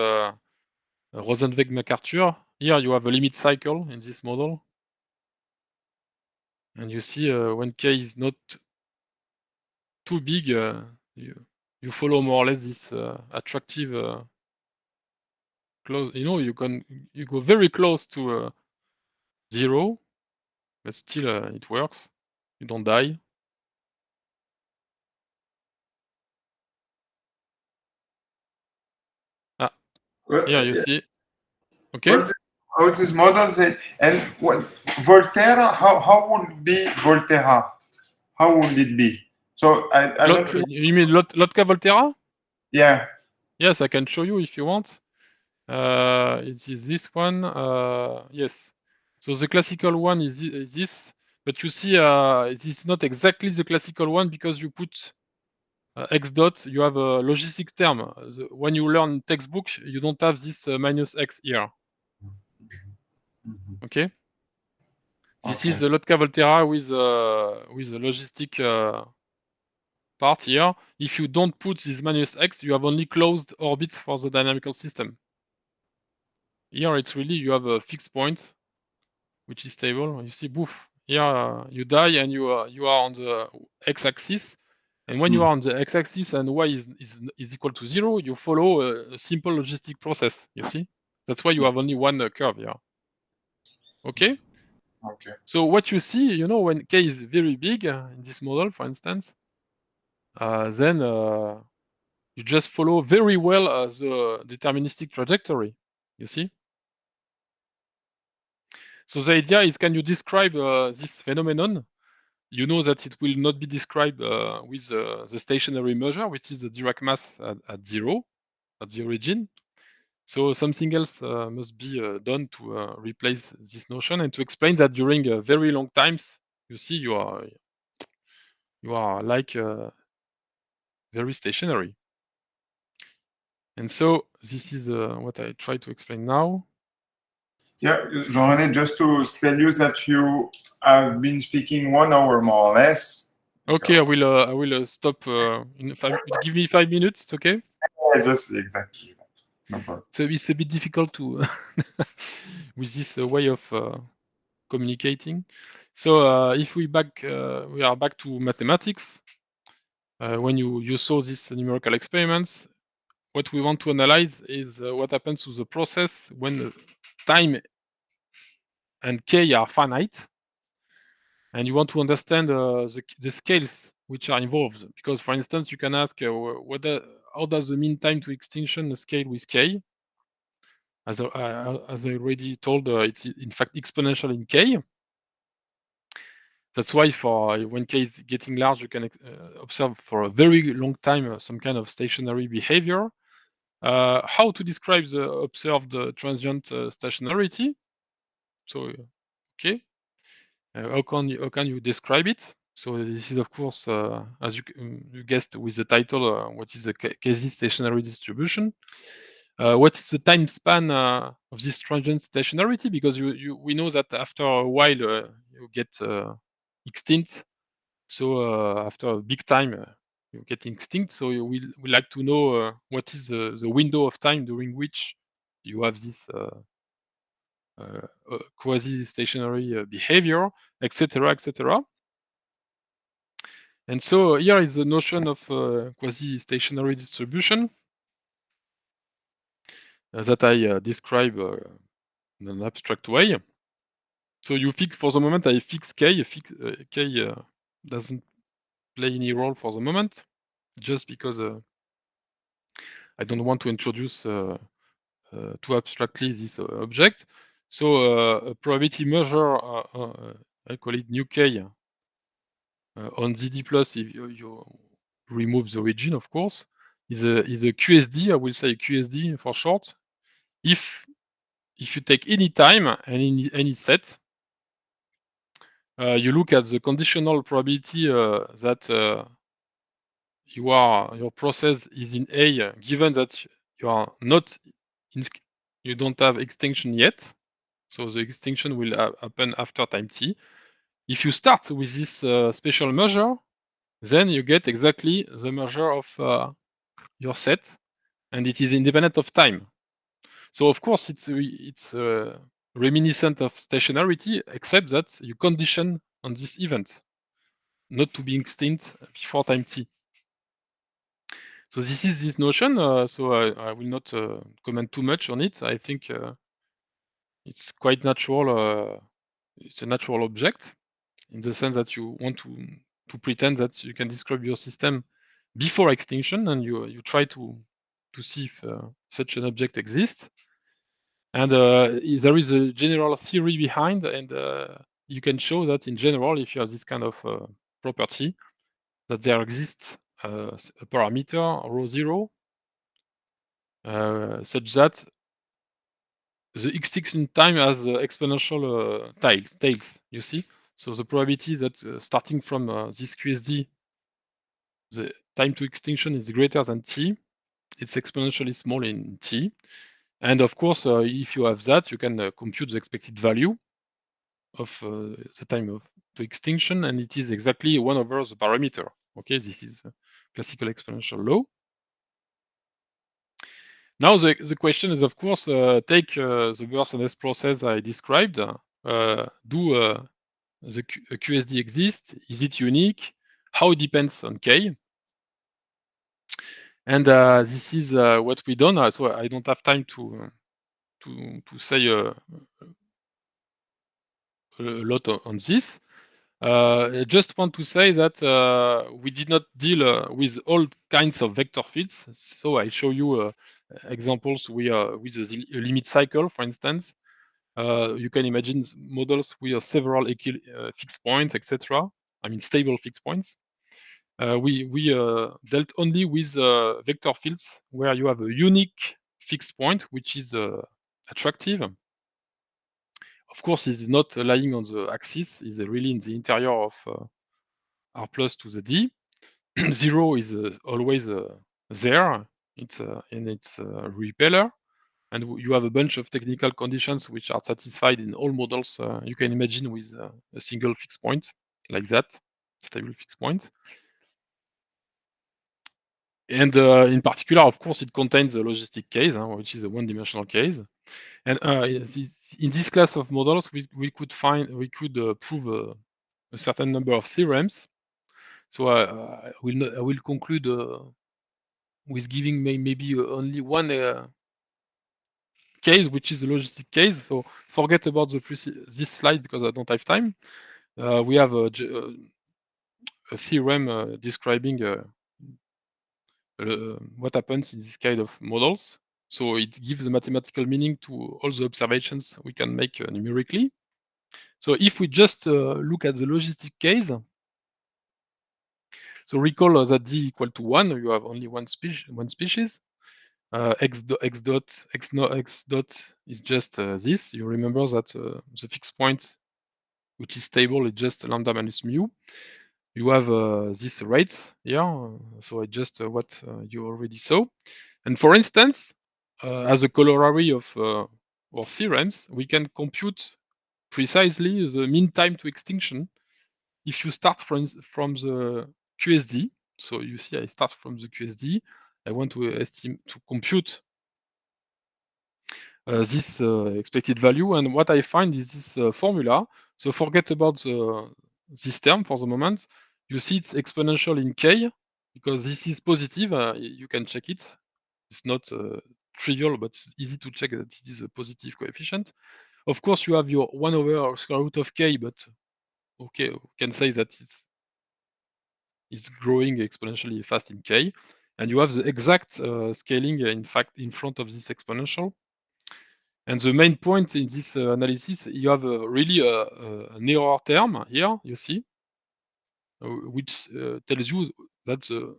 Rosenweg-MacArthur. Here you have a limit cycle in this model. And you see when k is not too big, you follow more or less this attractive close. You go very close to 0, but still it works. You don't die. Here you see. Okay. All these models, and Volterra, how would be Volterra? How would it be? So I don't remember. You mean Lotka-Volterra? Yeah. Yes, I can show you if you want. It is this one. Yes. So the classical one is this, but you see, this is not exactly the classical one, because you put x dot. You have a logistic term. When you learn textbook, you don't have this minus x here. Okay. This is the Lotka-Volterra with the logistic part here. If you don't put this minus x, you have only closed orbits for the dynamical system. Here it's really, you have a fixed point, which is stable. You see, boof. Here you die, and you are on the x-axis, And when you are on the x-axis and y is equal to 0, you follow a simple logistic process, you see? That's why you have only one curve here. Okay? Okay. So what you see, you know, when k is very big in this model, for instance, then you just follow very well the deterministic trajectory, you see? So the idea is, can you describe this phenomenon? You know that it will not be described with the stationary measure, which is the Dirac mass at 0, at the origin. So something else must be done to replace this notion and to explain that during very long times, you see, you are like very stationary. And so this is what I try to explain now. Yeah, Jean-René, just to tell you that you have been speaking 1 hour more or less. Okay, I will stop in 5. Give me 5 minutes, it's okay? Yeah, just exactly. No problem. So it's a bit difficult to with this way of communicating. So if we are back to mathematics. When you saw these numerical experiments, what we want to analyze is what happens to the process when time and k are finite, and you want to understand the scales which are involved. Because, for instance, you can ask how does the mean time to extinction scale with k? As I already told, it's in fact exponential in k. That's why for when k is getting large, you can observe for a very long time some kind of stationary behavior. How to describe the observed transient stationarity? So, okay, how can you describe it? So this is, of course, as you guessed with the title, what is the quasi-stationary distribution? What is the time span of this transient stationarity? Because we know that after a while you get extinct. So after a big time you get extinct. So we like to know what is the window of time during which you have this quasi-stationary behavior, etc., etc. And so here is the notion of quasi-stationary distribution that I describe in an abstract way. So you fix, for the moment, I fix k. K doesn't play any role for the moment, just because I don't want to introduce too abstractly this object. So a probability measure, I call it nu k, on ZD plus, if you remove the origin, of course, is a QSD. I will say QSD for short. If you take any time and any set, you look at the conditional probability that your process is in A, given that you are not you don't have extinction yet. So the extinction will happen after time t. If you start with this special measure, then you get exactly the measure of your set, and it is independent of time. So of course it's reminiscent of stationarity, except that you condition on this event not to be extinct before time t. So this is this notion. So I will not comment too much on it. I think it's quite natural. It's a natural object in the sense that you want to pretend that you can describe your system before extinction, and you try to see if such an object exists. And there is a general theory behind, and you can show that in general, if you have this kind of property, that there exists a parameter ρ0 such that the extinction time has exponential tails, you see? So the probability that starting from this QSD, the time to extinction is greater than t, it's exponentially small in t. And of course, if you have that, you can compute the expected value of the time to extinction, and it is exactly 1 over the parameter. Okay, this is classical exponential law. Now the question is, of course, take the Burst process I described. Do the QSD exist? Is it unique? How it depends on k? And this is what we done. So I don't have time to say a lot on this. I just want to say that we did not deal with all kinds of vector fields. So I show you examples with the limit cycle, for instance. You can imagine models with several fixed points, etc. I mean stable fixed points. We dealt only with vector fields where you have a unique fixed point, which is attractive. Of course, it's not lying on the axis, it's really in the interior of R plus to the D. 0 is always there, it's in its repeller, and you have a bunch of technical conditions which are satisfied in all models you can imagine with a single fixed point, like that, stable fixed point. And in particular, of course, it contains a logistic case, which is a one-dimensional case. And in this class of models, we could prove a certain number of theorems. So I will conclude with giving maybe only one case, which is the logistic case. So forget about this slide because I don't have time. We have a theorem describing what happens in this kind of models. So it gives a mathematical meaning to all the observations we can make numerically. So if we just look at the logistic case, so recall that D equal to 1, you have only one species. X dot is just this. You remember that the fixed point, which is stable, is just lambda minus mu. You have this rates here, so it's just what you already saw. And for instance, as a corollary of our theorems, we can compute precisely the mean time to extinction if you start from the QSD. So you see, I start from the QSD. I want to compute this expected value, and what I find is this formula. So forget about this term for the moment. You see it's exponential in k because this is positive. You can check it. It's not trivial, but it's easy to check that it is a positive coefficient. Of course, you have your 1 over square root of k, but okay, we can say that it's growing exponentially fast in k, and you have the exact scaling in fact in front of this exponential. And the main point in this analysis, you have really an error term here, you see, which tells you that the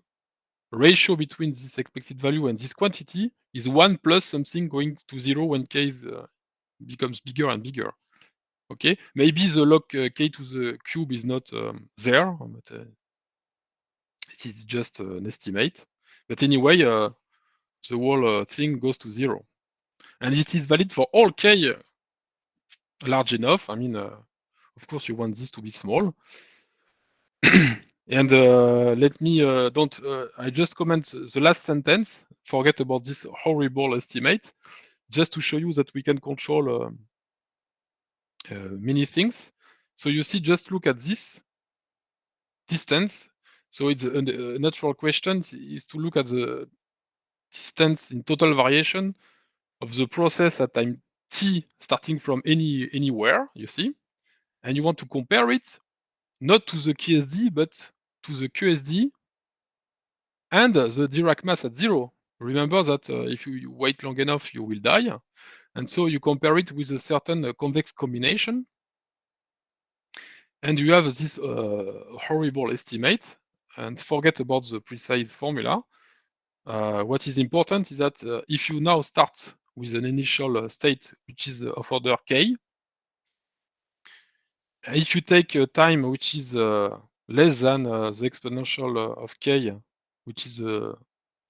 ratio between this expected value and this quantity is 1 plus something going to 0 when k becomes bigger and bigger. Okay, maybe the log k to the cube is not there, but it is just an estimate. But anyway, the whole thing goes to 0. And it is valid for all k large enough. I mean, of course, you want this to be small. And let me I just comment the last sentence. Forget about this horrible estimate, just to show you that we can control many things. So you see, just look at this distance. So it's a natural question is to look at the distance in total variation of the process at time t starting from anywhere, you see, and you want to compare it not to the QSD but to the QSD and the Dirac mass at 0. Remember that if you wait long enough, you will die. And so you compare it with a certain convex combination. And you have this horrible estimate. And forget about the precise formula. What is important is that if you now start with an initial state, which is of order k, if you take a time which is less than the exponential of k, which is the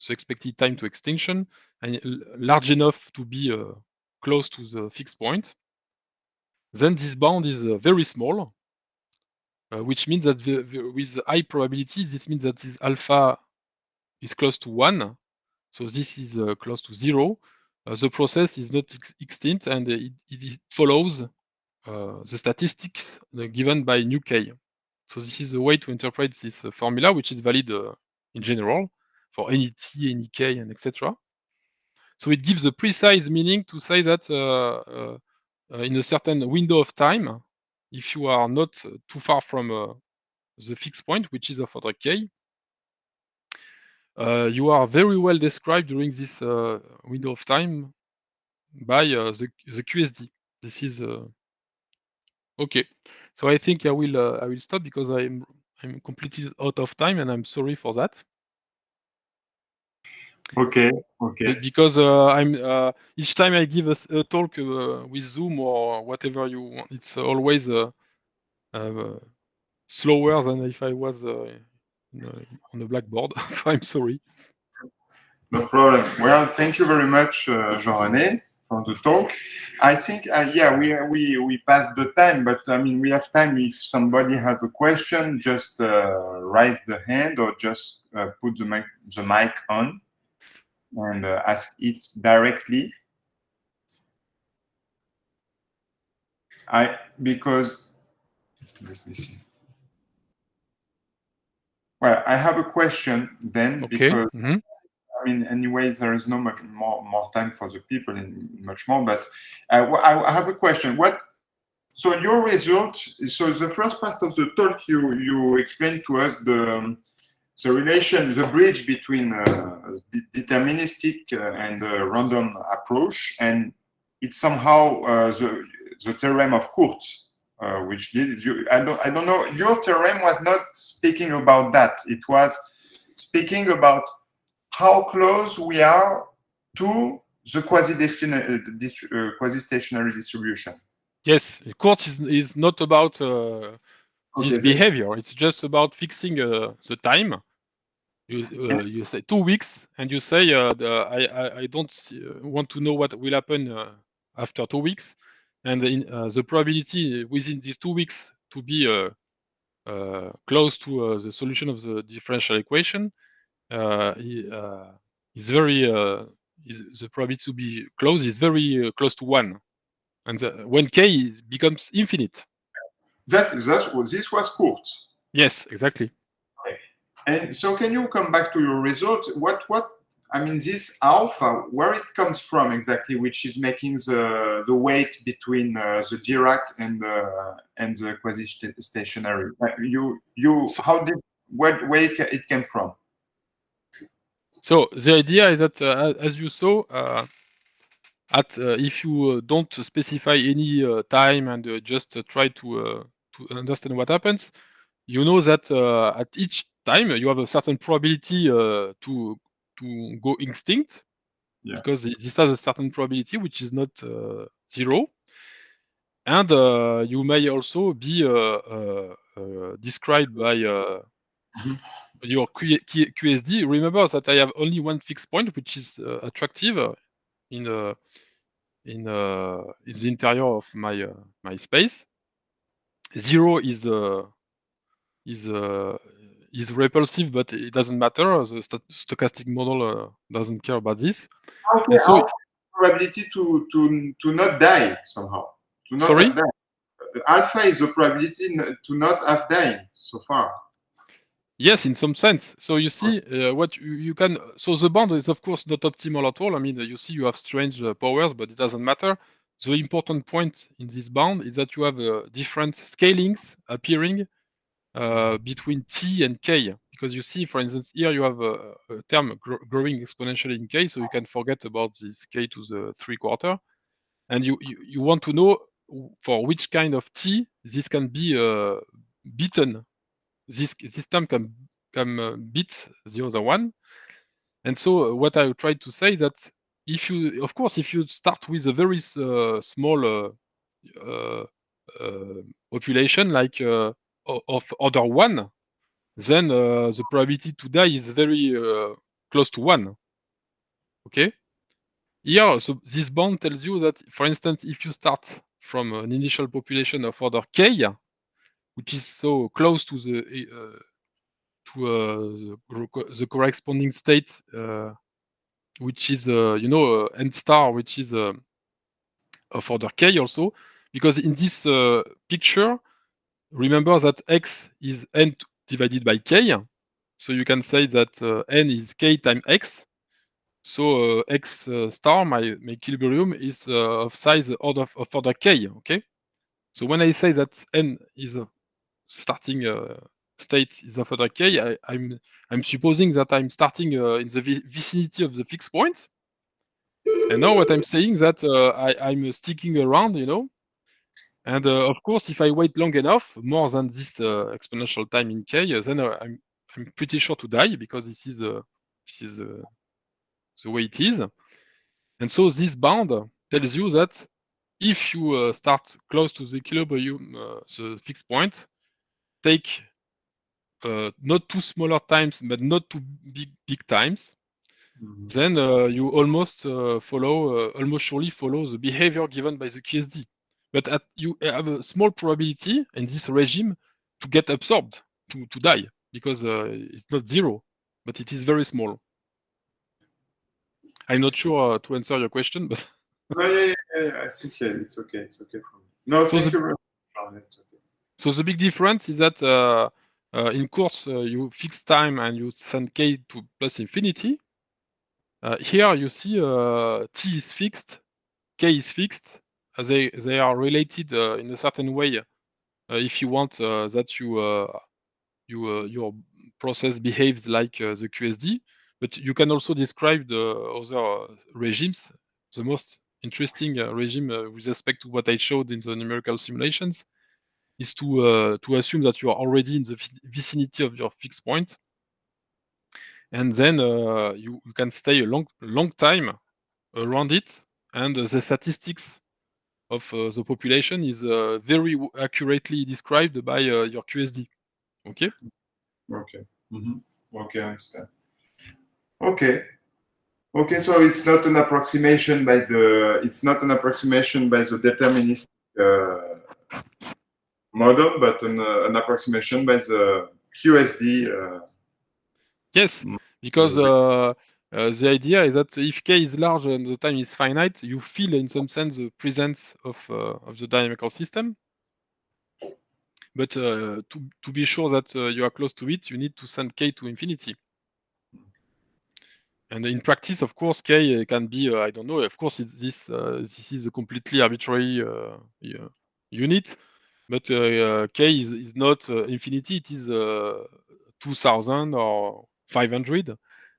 expected time to extinction, and large enough to be close to the fixed point, then this bound is very small, which means that with high probability, this means that this alpha is close to 1, so this is close to 0. The process is not extinct, and it follows the statistics given by nu k. So this is a way to interpret this formula, which is valid in general for any t, any k, and etc. So it gives a precise meaning to say that in a certain window of time, if you are not too far from the fixed point, which is of order k, you are very well described during this window of time by the QSD. This is okay. So I think I will stop because I'm completely out of time, and I'm sorry for that. Okay. Okay. Because I'm each time I give a talk with Zoom or whatever you want, it's always slower than if I was on the blackboard. So I'm sorry. No problem. Well, thank you very much, Jean-René, for the talk. I think, yeah, we passed the time, but I mean, we have time. If somebody has a question, just raise the hand or just put the mic on and ask it directly. Because let me see. Well, I have a question then, Okay. because I mean, anyways, there is no much more time for the people and much more. But I have a question. So your result. So the first part of the talk, you explained to us the relation, the bridge between deterministic and random approach, and it's somehow the theorem of Kurtz. Which did I don't know. Your theorem was not speaking about that. It was speaking about how close we are to the quasi-stationary distribution. Yes, Kurtz is not about this behavior. It's just about fixing the time. You say 2 weeks, and you say I don't want to know what will happen after 2 weeks, and the probability within these 2 weeks to be close to the solution of the differential equation is very the probability to be close is very close to 1, and when k becomes infinite. This was Kurtz. Yes, exactly. Okay. And so, can you come back to your result? What I mean, this alpha, where it comes from exactly, which is making the weight between the Dirac and the quasi-stationary. Where it came from? So the idea is that, as you saw, if you don't specify any time and just try to understand what happens, you know that at each time you have a certain probability to go extinct, because this has a certain probability which is not 0, and you may also be described by your QSD. Remember that I have only one fixed point, which is attractive in the interior of my space. 0 is repulsive, but it doesn't matter. The stochastic model doesn't care about this. Okay, and so probability to not die somehow. To not have died. Alpha is the probability to not have died so far. Yes, in some sense. So you see what you can. So the bond is of course not optimal at all. I mean, you see you have strange powers, but it doesn't matter. The important point in this bound is that you have different scalings appearing between t and k. Because you see, for instance, here you have a term growing exponentially in k, so you can forget about this k to the 3/4, and you want to know for which kind of t this can be beaten. This term can beat the other one. And so what I tried to say that if you start with a very small population like of order 1, then the probability to die is very close to 1. Okay? Here, so this bound tells you that, for instance, if you start from an initial population of order k, which is so close to the corresponding state, which is n star, which is of order k also, because in this picture, remember that x is n divided by k, So you can say that n is k times x. So x star, my equilibrium, is of size of order k. Okay. So when I say that n is a starting state is of order k, I'm supposing that I'm starting in the vicinity of the fixed point. And now what I'm saying that I'm sticking around, you know. And of course, if I wait long enough, more than this exponential time in k, then I'm pretty sure to die, because this is the way it is. And so this bound tells you that if you start close to the equilibrium, the fixed point, take not too smaller times, but not too big times, then you almost almost surely follow the behavior given by the QSD. But you have a small probability in this regime to get absorbed, to die, because it's not zero, but it is very small. I'm not sure to answer your question, but no, yeah, it's okay. It's okay. It's okay for me. No, So thank you very much. It's okay. So the big difference is that in course you fix time and you send k to plus infinity. Here you see t is fixed, k is fixed. They are related in a certain way. If you want that your process behaves like the QSD, but you can also describe the other regimes. The most interesting regime with respect to what I showed in the numerical simulations is to assume that you are already in the vicinity of your fixed point, and then you can stay a long time around it, and the statistics of the population is very accurately described by your QSD. Okay. Okay. Okay, I understand. Okay. Okay, so it's not an approximation by the deterministic model, but an approximation by the QSD. Yes, because the idea is that if k is large and the time is finite, you feel in some sense the presence of the dynamical system. But to be sure that you are close to it, you need to send k to infinity. And in practice, of course, k can be I don't know. Of course, this is a completely arbitrary unit, but k is not infinity. It is 2000 or 500.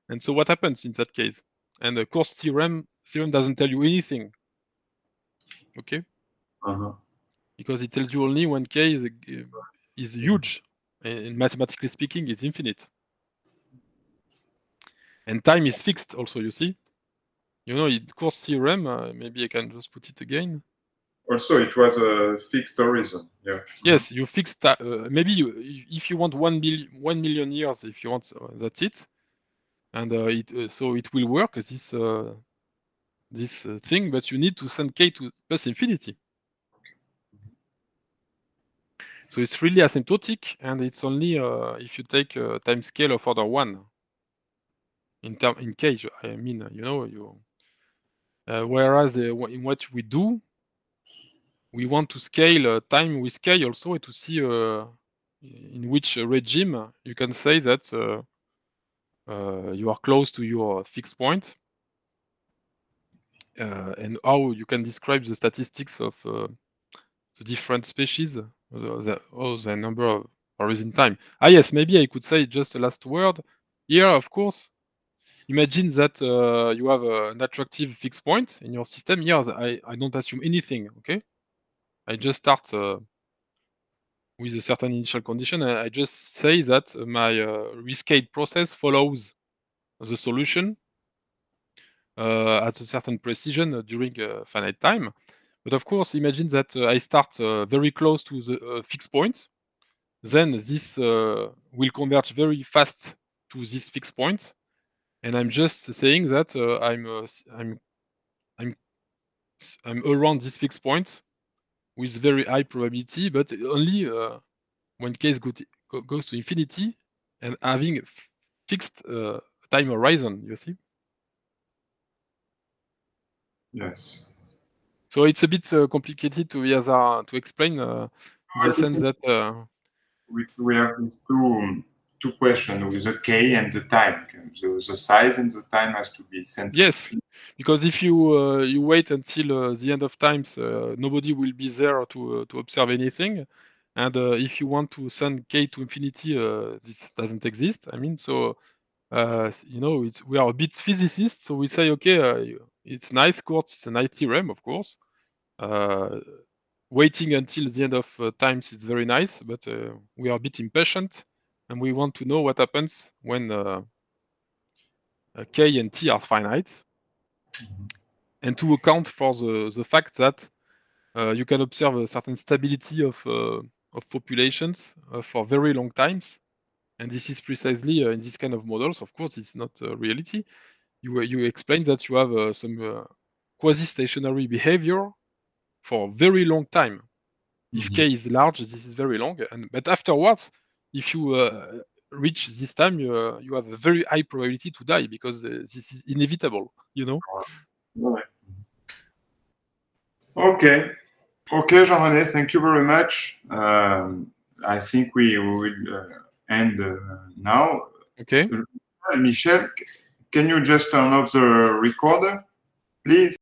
And so what happens in that case? And the course theorem doesn't tell you anything. Okay. Because it tells you only when k is huge, and mathematically speaking, it's infinite. And time is fixed also, you see. You know, in course theorem, maybe I can just put it again. Also, it was a fixed horizon. Yeah. Yes, you fixed. Maybe if you want 1 million years, if you want, that's it. And so it will work this thing, but you need to send k to plus infinity. So it's really asymptotic, and it's only if you take a time scale of order 1 in k. I mean, you know, whereas in what we do, we want to scale time with k also to see in which regime you can say that you are close to your fixed point, and how you can describe the statistics of the different species, the number of horizon time. Yes, maybe I could say just a last word here. Of course, imagine that you have an attractive fixed point in your system. Here, I don't assume anything. Okay, I just start with a certain initial condition. I just say that my rescale process follows the solution at a certain precision during finite time. But of course, imagine that I start very close to the fixed point. Then this will converge very fast to this fixed point, and I'm just saying that I'm around this fixed point with very high probability, but only when case goes to infinity and having a fixed time horizon. You see? Yes. So it's a bit complicated to explain in the sense that we have these two two questions with the K and the time. The size and the time has to be sent. Yes, because if you you wait until the end of times, nobody will be there to observe anything. And if you want to send k to infinity, this doesn't exist. I mean, so you know, we are a bit physicists, so we say, okay, it's nice, Kurt, it's a nice theorem, of course. Waiting until the end of times is very nice, but we are a bit impatient, and we want to know what happens when k and t are finite, and to account for the fact that you can observe a certain stability of populations for very long times. And this is precisely in this kind of models. Of course, it's not reality. You explained that you have some quasi-stationary behavior for a very long time. If k is large, this is very long. But afterwards, if you reach this time, you have a very high probability to die because this is inevitable, you know? Okay. Okay, Jean-René, thank you very much. I think we will end now. Okay. Michel, can you just turn off the recorder, please?